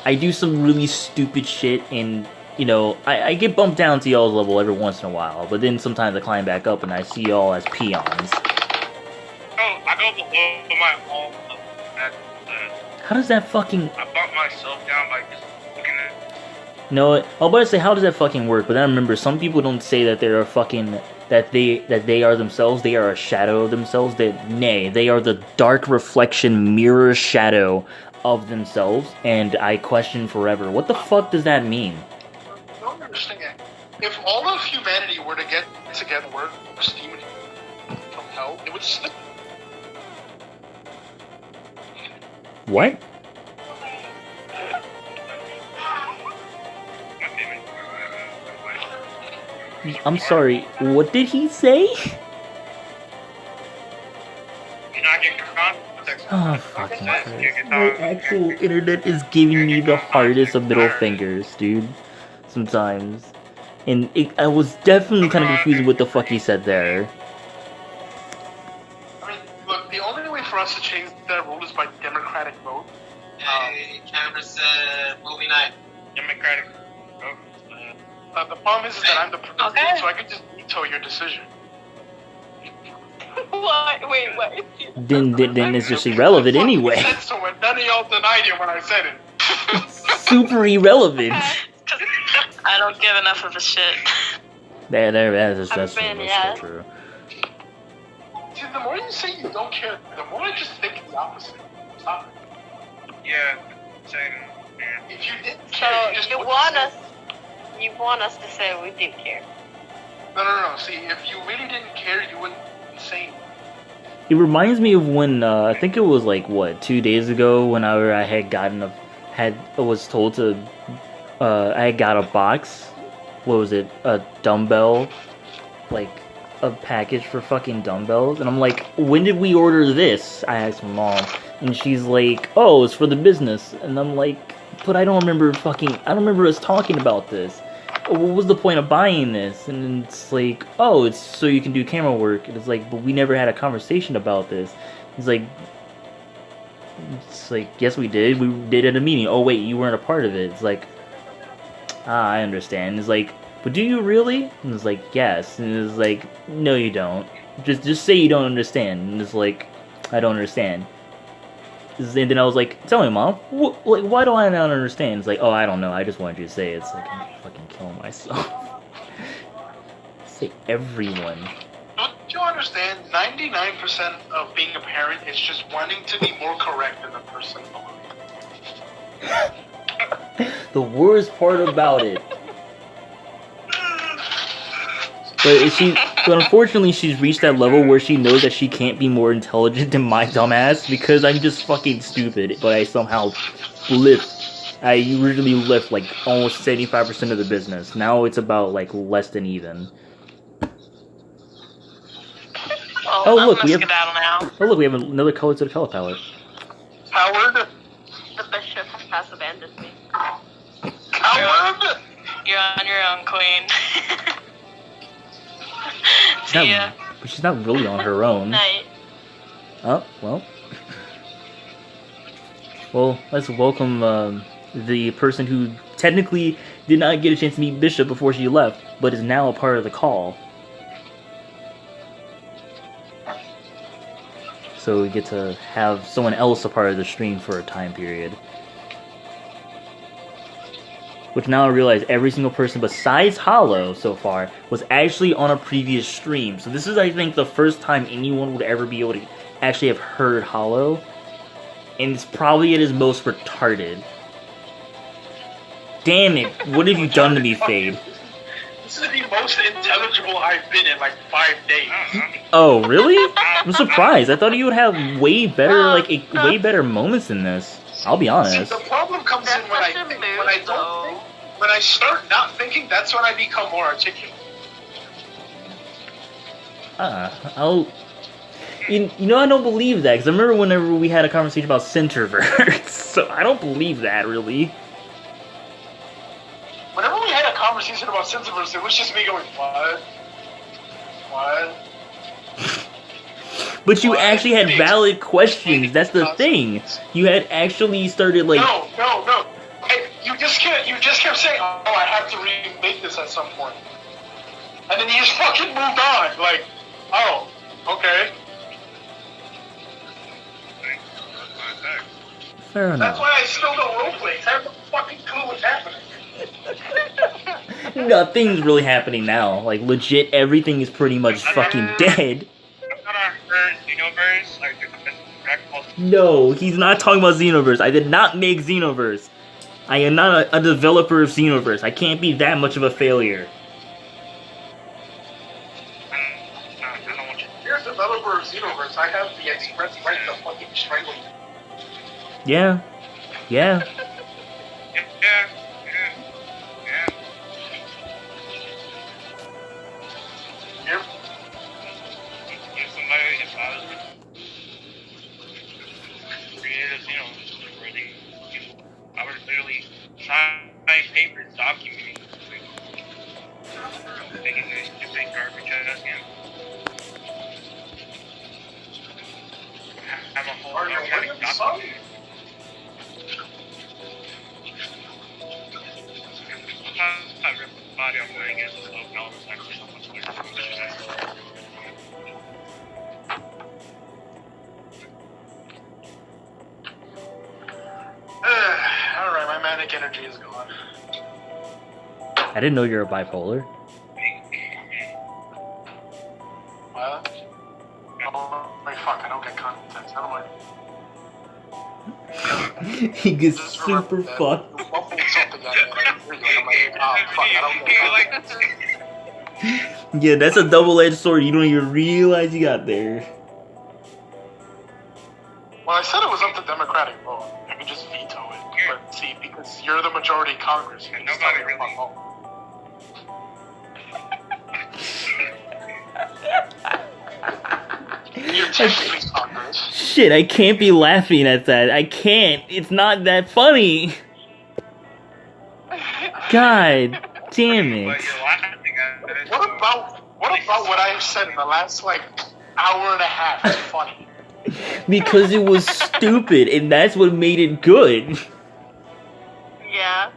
I do some really stupid shit, and you know I get bumped down to y'all's level every once in a while. But then sometimes I climb back up, and I see y'all as peons.
Oh, I go below my wall.
How does that fucking?
I bump myself down by just looking at.
No, I was about to say, how does that fucking work? But then I remember some people don't say that they're a fucking that they are themselves. They are a shadow of themselves. They are the dark reflection, mirror shadow of themselves. And I question forever, what the fuck does that mean?
I don't understand. If all of humanity were to get together, were steaming from hell, it would slip.
What? I'm sorry. What did he say?
You're not getting context.
Oh, fucking Christ. My actual internet is giving me the hardest of middle fingers, dude. Sometimes. And I was definitely kind of confused with what the fuck he said there.
I mean, look, the only way for us to change that rule is by democratic vote.
Hey, Cameron said movie night.
Democratic.
The problem is that I'm the president,
Okay.
so I could just veto your decision.
What? Wait, what?
Then it's just irrelevant anyway.
Said so, and none of y'all denied it when I said it.
Super irrelevant.
I don't give enough of a shit.
That's
I
so
mean, yeah.
true.
See, the more you say you don't care, the more I just think the opposite. Stop it.
Yeah, same. Yeah.
If you didn't
So
care, you just
you
wouldn't
want
say
us? You want us to say we do care?
No. See, if you really didn't care, you wouldn't be saying it.
It reminds me of when I think it was like what 2 days ago when I was told to I had got a box. What was it? A dumbbell, like a package for fucking dumbbells, and I'm like, when did we order this? I asked my mom, and she's like, oh, it's for the business, and I'm like, but I don't remember us talking about this. What was the point of buying this? And it's like, oh, it's so you can do camera work. And it's like, but we never had a conversation about this. It's like, yes, we did. We did at a meeting. Oh, wait, you weren't a part of it. It's like, I understand. It's like, but do you really? And it's like, yes. And it's like, no, you don't. Just say you don't understand. And it's like, I don't understand. And then I was like, tell me, Mom, why do I not understand? It's like, oh, I don't know. I just wanted you to say it. It's like, I'm fucking killing myself. Say everyone.
Don't you understand? 99% of being a parent is just wanting to be more correct than the person below.
The worst part about it. But unfortunately, she's reached that level where she knows that she can't be more intelligent than my dumbass because I'm just fucking stupid. But I somehow lift. I usually lift like almost 75% of the business. Now it's about like less than even.
Well,
Oh,
I'm
look,
gonna
we have-
skedaddle now.
Oh look, we have another color to the color palette.
Howard?
The bishop has abandoned me.
Howard?
You're on your own, Queen.
She's not,
See ya.
but she's not really on her own.
Night.
Oh, well. Well, let's welcome the person who technically did not get a chance to meet Bishop before she left, but is now a part of the call. So we get to have someone else a part of the stream for a time period. Which now I realize every single person besides Hollow so far was actually on a previous stream. So this is, I think, the first time anyone would ever be able to actually have heard Hollow. And it's probably at his most retarded. Damn it, what have you done to me, Fade?
This is the most intelligible I've been in like 5 days.
Oh, really? I'm surprised. I thought you would have way better, way better moments in this. I'll be honest.
See, the problem comes in when I think. When I don't think. When I start not thinking, that's when I become more articulate.
I'll. You know, I don't believe that, because I remember whenever we had a conversation about centroverts, so I don't believe that, really.
Whenever we had a conversation about centroverts, it was just me going, what? What?
But you actually had valid questions, that's the thing. You had actually started, like...
No. Hey, you just kept saying, oh, I have to remake this at some point. And then you just fucking moved on, like, oh, okay.
Fair enough.
That's why I still don't roleplay. I have no fucking clue what's happening.
Nothing's really happening now. Like, legit, everything is pretty much fucking dead. No, he's not talking about Xenoverse. I did not make Xenoverse. I am not a developer of Xenoverse. I can't be that much of a failure.
You're a developer of Xenoverse. I have the express right to fucking strangle you.
Yeah.
Yeah.
Yep.
If somebody, if I was creative, you know, writing, I would literally sign papers documenting making this stupid garbage out of him. Have a whole organic document. Sometimes I rip the body off my against the slow power, it's actually so much better.
Alright, my manic energy is gone.
I didn't know you were bipolar.
What? Oh, wait, fuck, I don't get context. How do I...
He gets
Just
super
remember that.
fucked.
You mumbled something at me, and I hear you, and I'm like, oh, fuck, I don't get context.
Yeah, that's a double-edged sword. You don't even realize you got there.
Well, I said it was up to Democratic vote. I could just veto it. But see, because you're the majority in Congress, you can just tell me to fuck home. You're technically Congress.
Shit, I can't be laughing at that. I can't. It's not that funny. God damn it.
What about what I said in the last, like, hour and a half is funny?
Because it was stupid, and that's what made it good.
Yeah.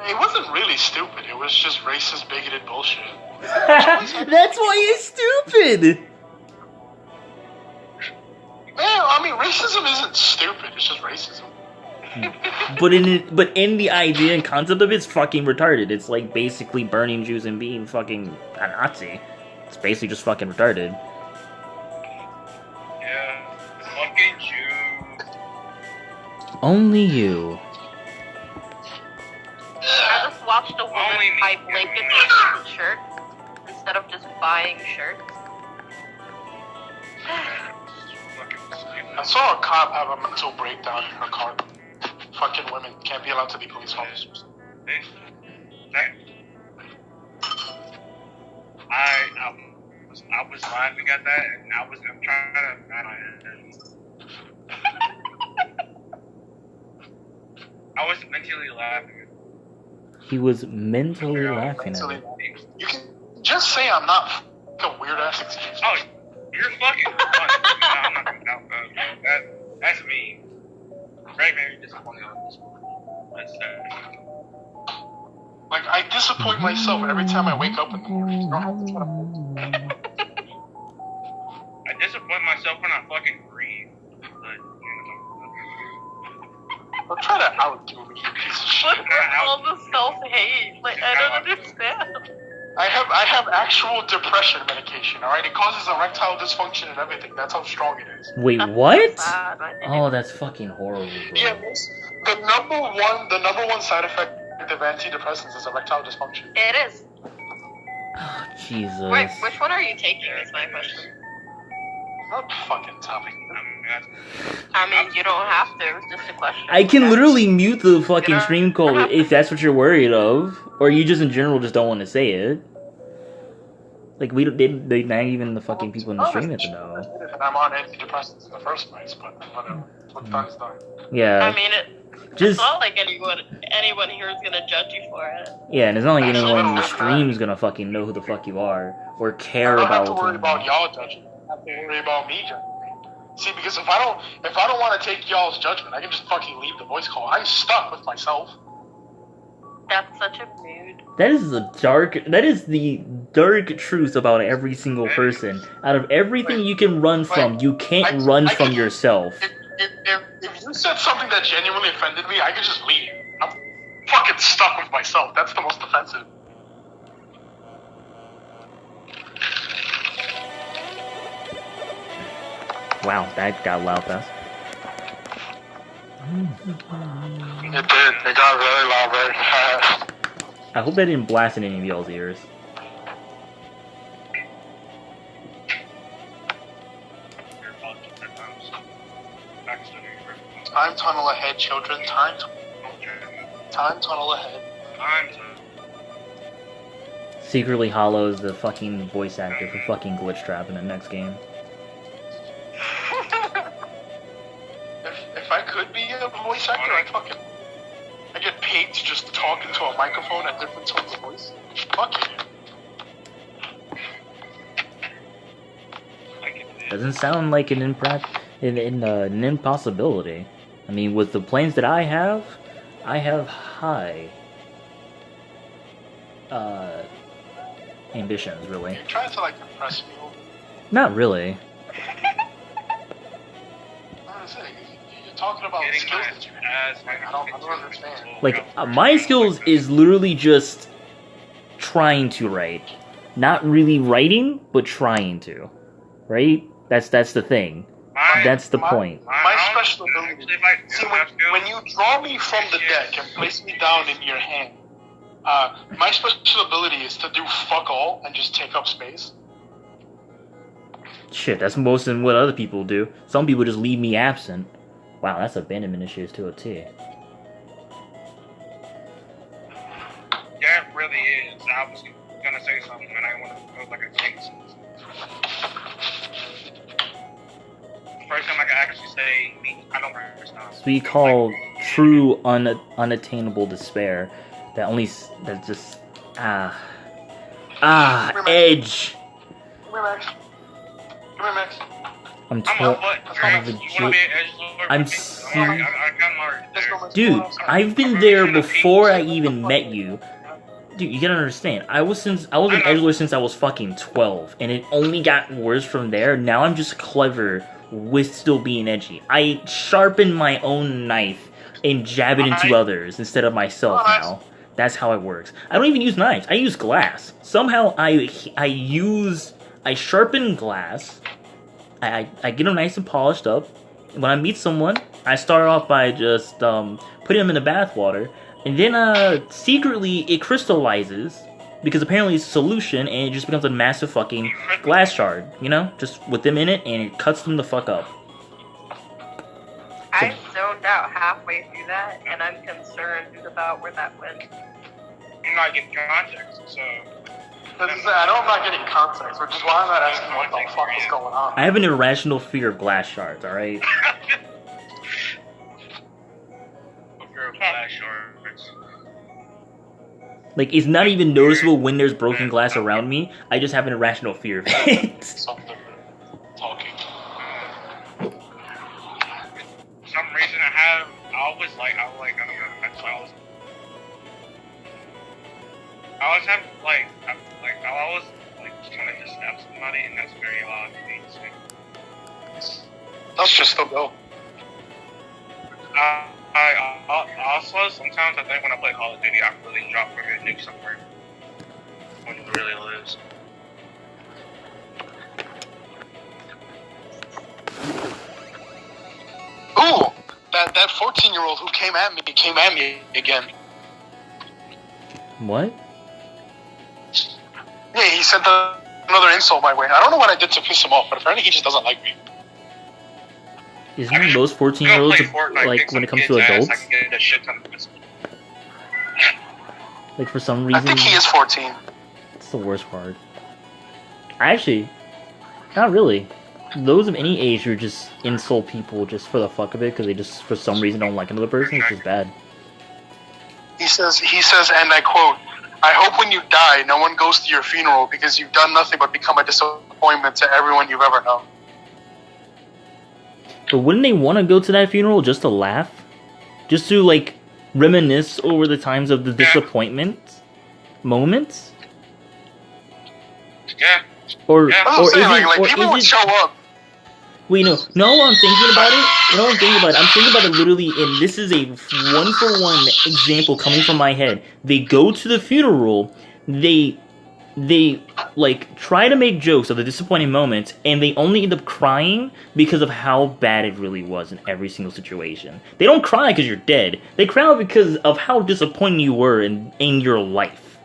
It wasn't really stupid. It was just racist, bigoted bullshit.
That's why it's stupid.
Yeah, I mean, racism isn't stupid. It's just racism.
But in the idea and concept of it's fucking retarded. It's like basically burning Jews and being fucking a Nazi. It's basically just fucking retarded.
Yeah, fucking Jew.
Only you.
I just watched a woman buy blankets and shirts instead of just buying shirts.
I saw a cop have a mental breakdown in her car. Fucking women can't be allowed to be police officers.
I was laughing at that, and I'm trying to nod my head. I was mentally laughing.
He was mentally laughing at it.
You can just say I'm not a weird ass excuse.
Oh, you're fucking funny. No, I'm not gonna doubt that. That's me. Right, maybe disappointed on this one. That's that.
Like, I disappoint myself every time I wake up in the morning. You don't have to try to...
I disappoint myself when I fucking breathe. But,
Don't try to outdo me, you piece of shit.
What's all the self-hate? Like, I don't understand.
I have actual depression medication, alright? It causes erectile dysfunction and everything. That's how strong it is.
Wait,
That's
what?
so sad, I think.
Oh, that's fucking horrible, bro.
Yeah, the number one side effect of antidepressants is erectile dysfunction.
It is.
Oh, Jesus.
Wait, which one are you taking? Is my question.
What fucking topic?
I mean, you don't have to. It's just a question.
I can
Okay.
literally mute the fucking
Yeah.
stream call if that's what you're worried of, or you just in general just don't want to say it. Like we don't, they not even the fucking people in the stream have to know.
And I'm on antidepressants in the first place, but whatever. What's done is done.
Yeah.
I mean,
Just
it's not like anyone here is gonna judge you for it.
yeah, and it's not like
Actually,
anyone in the
I don't
stream is gonna fucking know who the fuck you are or care
I don't
about.
have to worry about y'all judging. I have to worry about me judging. See, because if I don't want to take y'all's judgment, I can just fucking leave the voice call. I'm stuck with myself.
That's such a mood.
That is the dark truth about every single person. Out of everything you can run from, you can't run from yourself.
If you said something that genuinely offended me, I could just leave. I'm fucking stuck with myself. That's the most offensive.
Wow, that got loud fast.
It did. It got very loud very fast.
I hope that didn't blast in any of y'all's ears.
Time tunnel ahead, children. Time tunnel ahead.
Secretly Hollow is the fucking voice actor for fucking Glitch Trap in the next game.
If I could be a voice actor, I get paid to just talk into a microphone at different tones of voice. Fuck yeah.
Doesn't sound like an an impossibility. I mean, with the plans that I have high ambitions, really.
You're trying to like impress me.
Not really.
You're talking about skills that you have. I don't understand.
Like, my skills is literally just trying to write. Not really writing, but trying to. Right? That's the thing. That's the point.
My special ability. See, when you draw me from the deck and place me down in your hand, my special ability is to do fuck all and just take up space.
Shit, that's most than what other people do. Some people just leave me absent. Wow, that's abandonment issues to a T.
Yeah, it really is. I was gonna say something and I want to go like a jinx. First time I can actually say, I don't understand.
We call true unattainable despair. That just edge.
Come here, Max. Come here, Max.
I'm Dude, I've been there before I even met you. Dude, you gotta understand. I was an edgelord since I was fucking 12, and it only got worse from there. Now I'm just clever with still being edgy. I sharpen my own knife and jab it into others instead of myself now. That's how it works. I don't even use knives. I use glass. Somehow I sharpen glass. I get them nice and polished up. When I meet someone, I start off by just putting them in the bathwater, and then secretly it crystallizes because apparently it's a solution, and it just becomes a massive fucking glass shard. You know, just with them in it, and it cuts them the fuck up.
I zoned out halfway through that, and I'm concerned about where that went.
You're not getting context, so.
I know I'm not getting context, which is why I'm not asking what the fuck is going on.
I have an irrational fear of glass shards, alright? Like, it's not even noticeable when there's broken glass around me. I just have an irrational fear of it.
Something talking.
For some reason I always have, I always trying to just stab somebody, and that's very odd to me. So.
That's just the go.
I also sometimes I think when I play Call of Duty, I really drop a good nuke somewhere when it really lives.
Ooh, that 14-year-old who came at me again.
What?
Yeah, he sent another insult my way. I don't know what I did to piss him off, but apparently he just doesn't like me.
Isn't most 14-year-olds like when it comes to adults?
I can get a shit ton of this.
Like for some
I
reason,
think he is 14.
it's the worst part. Actually, not really. Those of any age who just insult people just for the fuck of it because they just for some reason don't like another person, it's just bad.
He says, and I quote, "I hope when you die, no one goes to your funeral because you've done nothing but become a disappointment to everyone you've ever known."
But wouldn't they want to go to that funeral just to laugh? Just to, like, reminisce over the times of the disappointment moments?
Yeah.
Or,
Yeah.
That's
or
what I'm
is
saying,
it,
like
or
people
is
would
it,
show up.
wait, no, I'm thinking about it? I'm thinking about it literally, and this is a one-for-one example coming from my head. They go to the funeral, they like try to make jokes of the disappointing moments, and they only end up crying because of how bad it really was in every single situation. They don't cry because you're dead. They cry because of how disappointing you were in your life,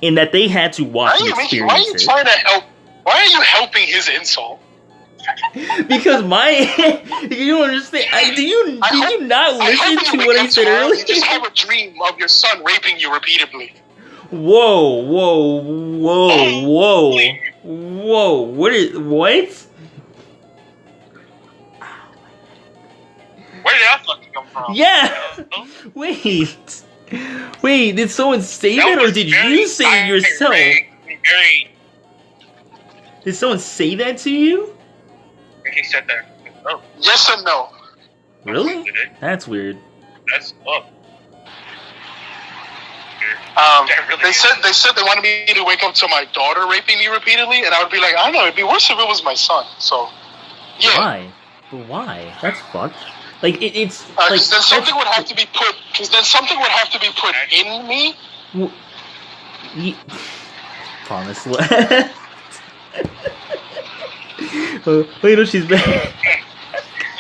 and that they had to watch and
Why are
experience
you
it.
trying to help? Why are you helping his insult?
Because you don't understand. Do you not listen to what I said earlier?
You just have a dream of your son raping you repeatedly.
Whoa! What?
Where did that fucking come from?
Yeah! Wait, did someone say that, or did you say it yourself? Did someone say that to you?
He said that. Oh,
Yes and no.
Really?
did it?
That's weird.
That's up.
They said they wanted me to wake up to my daughter raping me repeatedly, and I would be like, I don't know, it'd be worse if it was my son. So, yeah.
Why? But why? That's fucked. Like it's like
Because then something would have to be put. Because then something would have to be put in me.
Promise. Wait, no, she's back.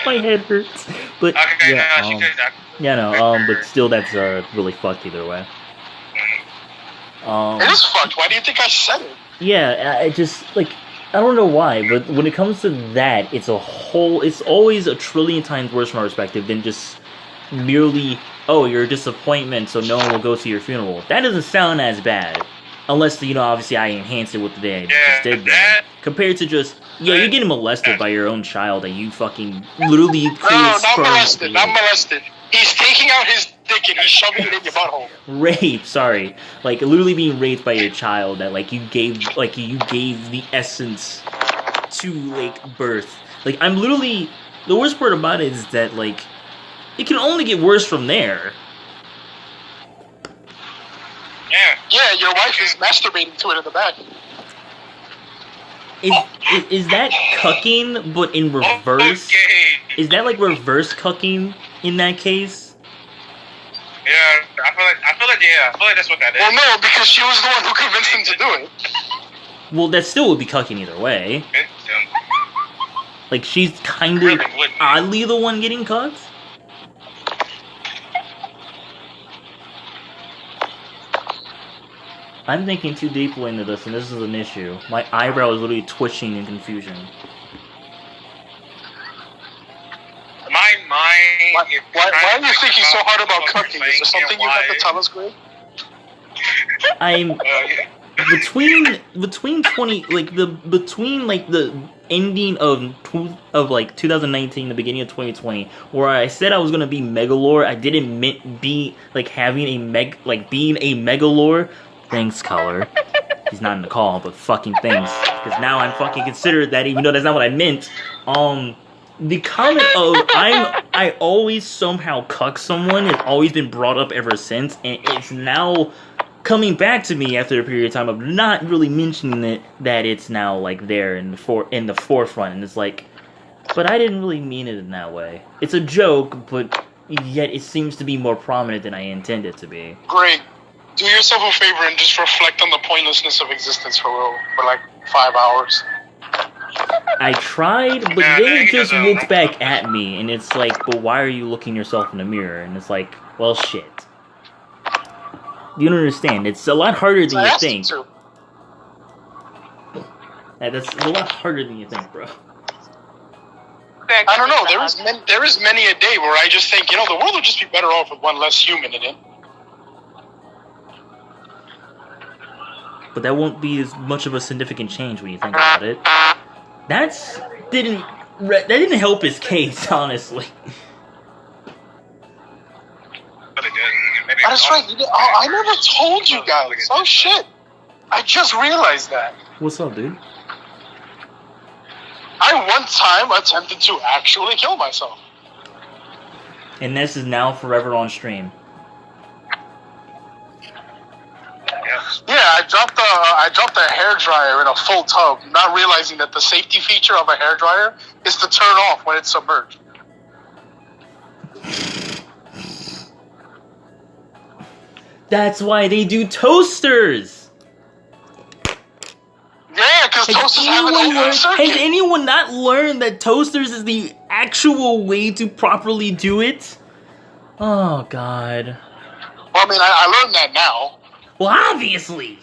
My head hurts. But
Okay,
yeah,
she said that.
yeah, no, but still, that's really fucked either way.
It is fucked. Why do you think I said it?
Yeah, I just like I don't know why, but when it comes to that, it's always a trillion times worse from our perspective than just merely, oh, you're a disappointment, so no one will go to your funeral. That doesn't sound as bad. Unless, obviously I enhanced it with the day I just did that. Compared to just, you're getting molested by your own child that you fucking literally
No, not
sperm
molested. Not
created.
molested. He's taking out his dick and he's shoving it in your butthole.
Rape, sorry. Like, literally being raped by your child that, you gave the essence to, birth. Like, I'm literally, the worst part about it is that, it can only get worse from there.
Yeah, your wife is masturbating to it in the back.
Is that cucking, but in reverse?
Okay.
Is that reverse cucking in that case?
Yeah, I feel like that's what that is.
Well, no, because she was the one who convinced him to do it.
Well, that still would be cucking either way. She's kind of
Really would be.
oddly the one getting cucked. I'm thinking too deeply into this, and this is an issue. My eyebrow is literally twitching in confusion.
My mind.
Why are you thinking so hard about cooking? Is there something you have to tell us, Greg?
I'm between the ending of 2019, the beginning of 2020, where I said I was gonna be Megalore. I didn't meant be being a Megalore. Thanks, Color. He's not in the call, but fucking thanks. Because now I'm fucking considered that, even though that's not what I meant. The comment of I always somehow cuck someone has always been brought up ever since, and it's now coming back to me after a period of time of not really mentioning it, that it's now there in the forefront, and it's but I didn't really mean it in that way. It's a joke, but yet it seems to be more prominent than I intended it to be.
Greg, do yourself a favor and just reflect on the pointlessness of existence for 5 hours.
I tried, but
Yeah,
then it
he
just
doesn't
looks
know.
back at me, and it's but why are you looking yourself in the mirror? And it's well, shit. You don't understand. It's a lot harder than
I
you
asked
think.
him to.
That's a lot harder than you think, bro.
Greg,
I don't know.
stop.
There is many a day where I just think, the world would just be better off with one less human in it.
But that won't be as much of a significant change when you think about it. That didn't help his case, honestly.
But it did. Maybe
That's right. I never told you guys. Oh shit! I just realized that.
What's up, dude?
I one time attempted to actually kill myself.
And this is now forever on stream.
Yeah, I dropped a hairdryer in a full tub, not realizing that the safety feature of a hairdryer is to turn off when it's submerged.
That's why they do toasters!
Yeah, because toasters have an open circuit.
Has anyone not learned that toasters is the actual way to properly do it? Oh, God.
Well, I mean, I learned that now.
Well, obviously!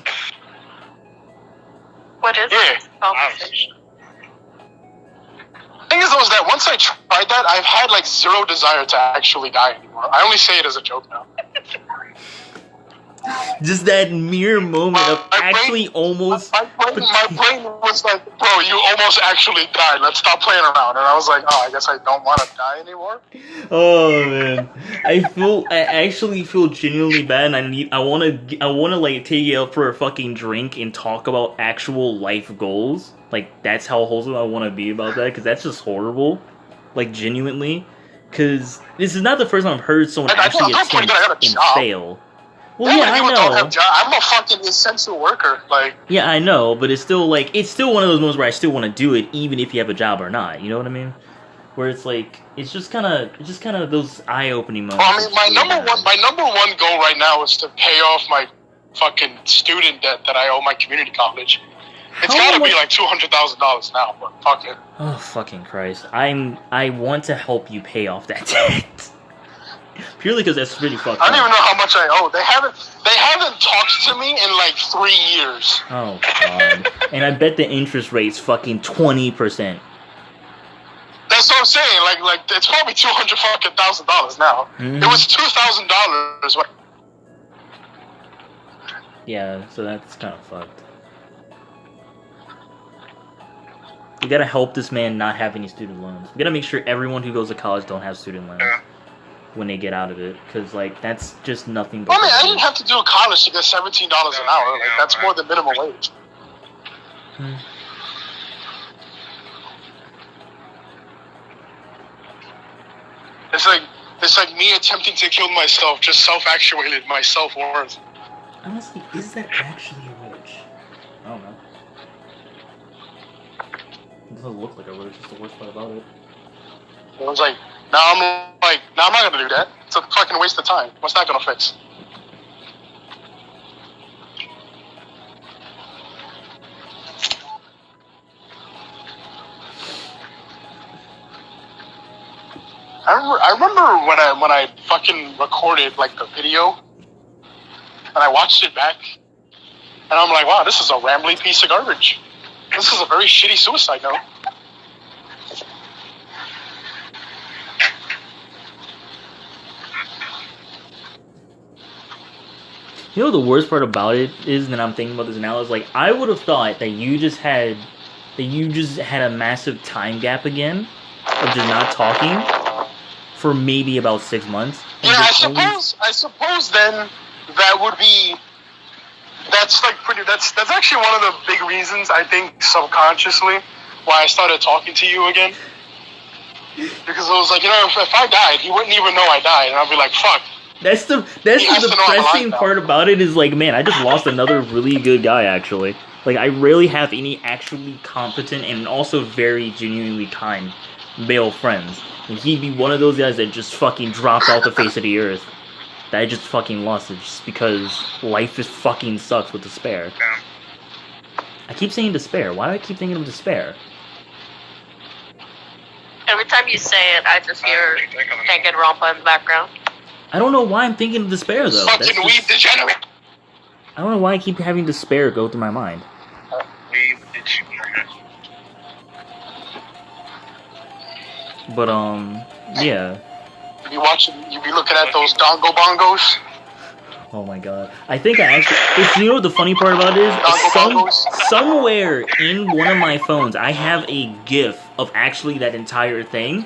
What is
Yeah.
this conversation?
The thing is, though, is that once I tried that, I've had, zero desire to actually die anymore. I only say it as a joke now.
Just that mere moment of
My brain-
actually almost...
My brain was like, bro, you almost actually died. Let's stop playing around. And I was like, oh, I guess I don't want to die anymore.
Oh man, I actually feel genuinely bad, and I wanna take you out for a fucking drink and talk about actual life goals. Like, that's how wholesome I want to be about that, because that's just horrible. Like, genuinely, because this is not the first time I've heard someone actually attempt and fail. Well, yeah, I
people don't have
know.
jobs. I'm a fucking essential worker.
Yeah, I know, but it's still one of those moments where I still want to do it, even if you have a job or not. You know what I mean? Where it's just kind of those eye-opening moments.
Well, I mean, my number one goal right now is to pay off my fucking student debt that I owe my community college. It's gotta be like $200,000 now, but fuck it.
Oh fucking Christ! I want to help you pay off that debt. Purely because that's really fucked up.
I don't even know how much I owe. They haven't talked to me in 3 years.
Oh god! And I bet the interest rate's fucking 20%.
That's what I'm saying. Like it's probably $200,000 now.
Mm-hmm.
It was $2,000.
Yeah, so that's kind of fucked. We gotta help this man not have any student loans. We gotta make sure everyone who goes to college don't have student loans when they get out of it, because that's just nothing but...
I mean, I didn't have to do college to get $17 an hour. That's more than minimum wage. It's like me attempting to kill myself just self-actuated my self-worth.
Honestly, is that actually a roach? I don't know. It doesn't look like a roach, it's the worst part about it.
I was like, I'm not gonna do that. It's a fucking waste of time. What's that gonna fix? I remember when I fucking recorded the video, and I watched it back, and I'm like, wow, this is a rambly piece of garbage. This is a very shitty suicide note.
You know the worst part about it is, and I'm thinking about this now, is I would have thought that you just had a massive time gap again of just not talking for maybe about 6 months.
Yeah, I suppose then that would be that's actually one of the big reasons I think subconsciously why I started talking to you again. Because it was like, if I died, he wouldn't even know I died, and I'd be like, fuck.
That's the depressing part about it is man, I just lost another really good guy actually. I rarely have any actually competent and also very genuinely kind male friends. And he'd be one of those guys that just fucking dropped off the face of the earth. That I just fucking lost it just because life just fucking sucks with despair. I keep saying despair. Why do I keep thinking of despair?
Every time you say it, I just hear Danganronpa in the background.
I don't know why I'm thinking of despair though.
Fucking weed degenerate.
I don't know why I keep having despair go through my mind.
We did shoot.
But yeah.
You be looking at those dongo bongos.
Oh my god. I think I actually. You know what the funny part about it is? Somewhere in one of my phones, I have a GIF of actually that entire thing.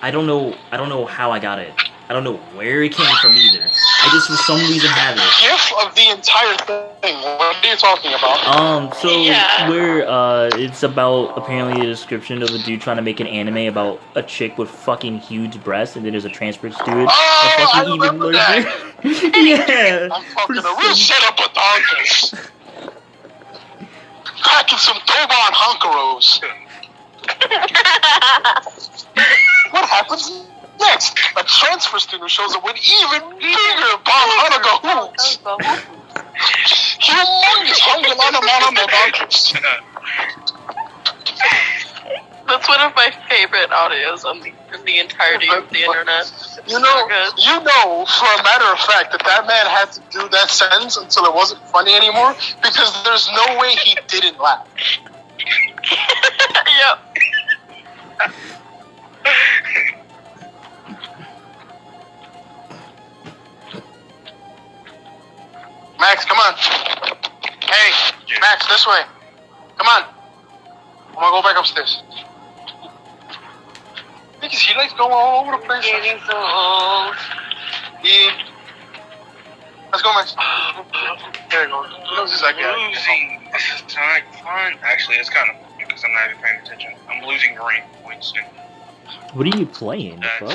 I don't know how I got it. I don't know where it came from either. I just for some reason have it.
GIF of the entire thing. What are you talking about?
So
Yeah.
where it's about apparently a description of a dude trying to make an anime about a chick with fucking huge breasts, and then there's a transfer student,
Oh,
a
I
fucking even
remember
larger. Yeah.
I'm fucking a real setup with donkeys. Packing some Doban Honkaros. What happens next? A transfer student shows up with even bigger Bon Hanukkah hoops. Humongous Hungulana donkeys.
That's one of my favorite audios on the entirety of the internet.
You know for a matter of fact that man had to do that sentence until it wasn't funny anymore because there's no way he didn't laugh.
Yep.
Max, come on. Hey, Max, this way. Come on. I'm gonna go back upstairs. Because he likes going all over the place.
Getting so old.
Yeah. Let's go, Max. There you go. He knows exactly how to do it.
Losing. This is not fun. Actually, it's kind of because I'm not even paying attention. I'm losing rank points.
What are you playing?
That's-
Fuck?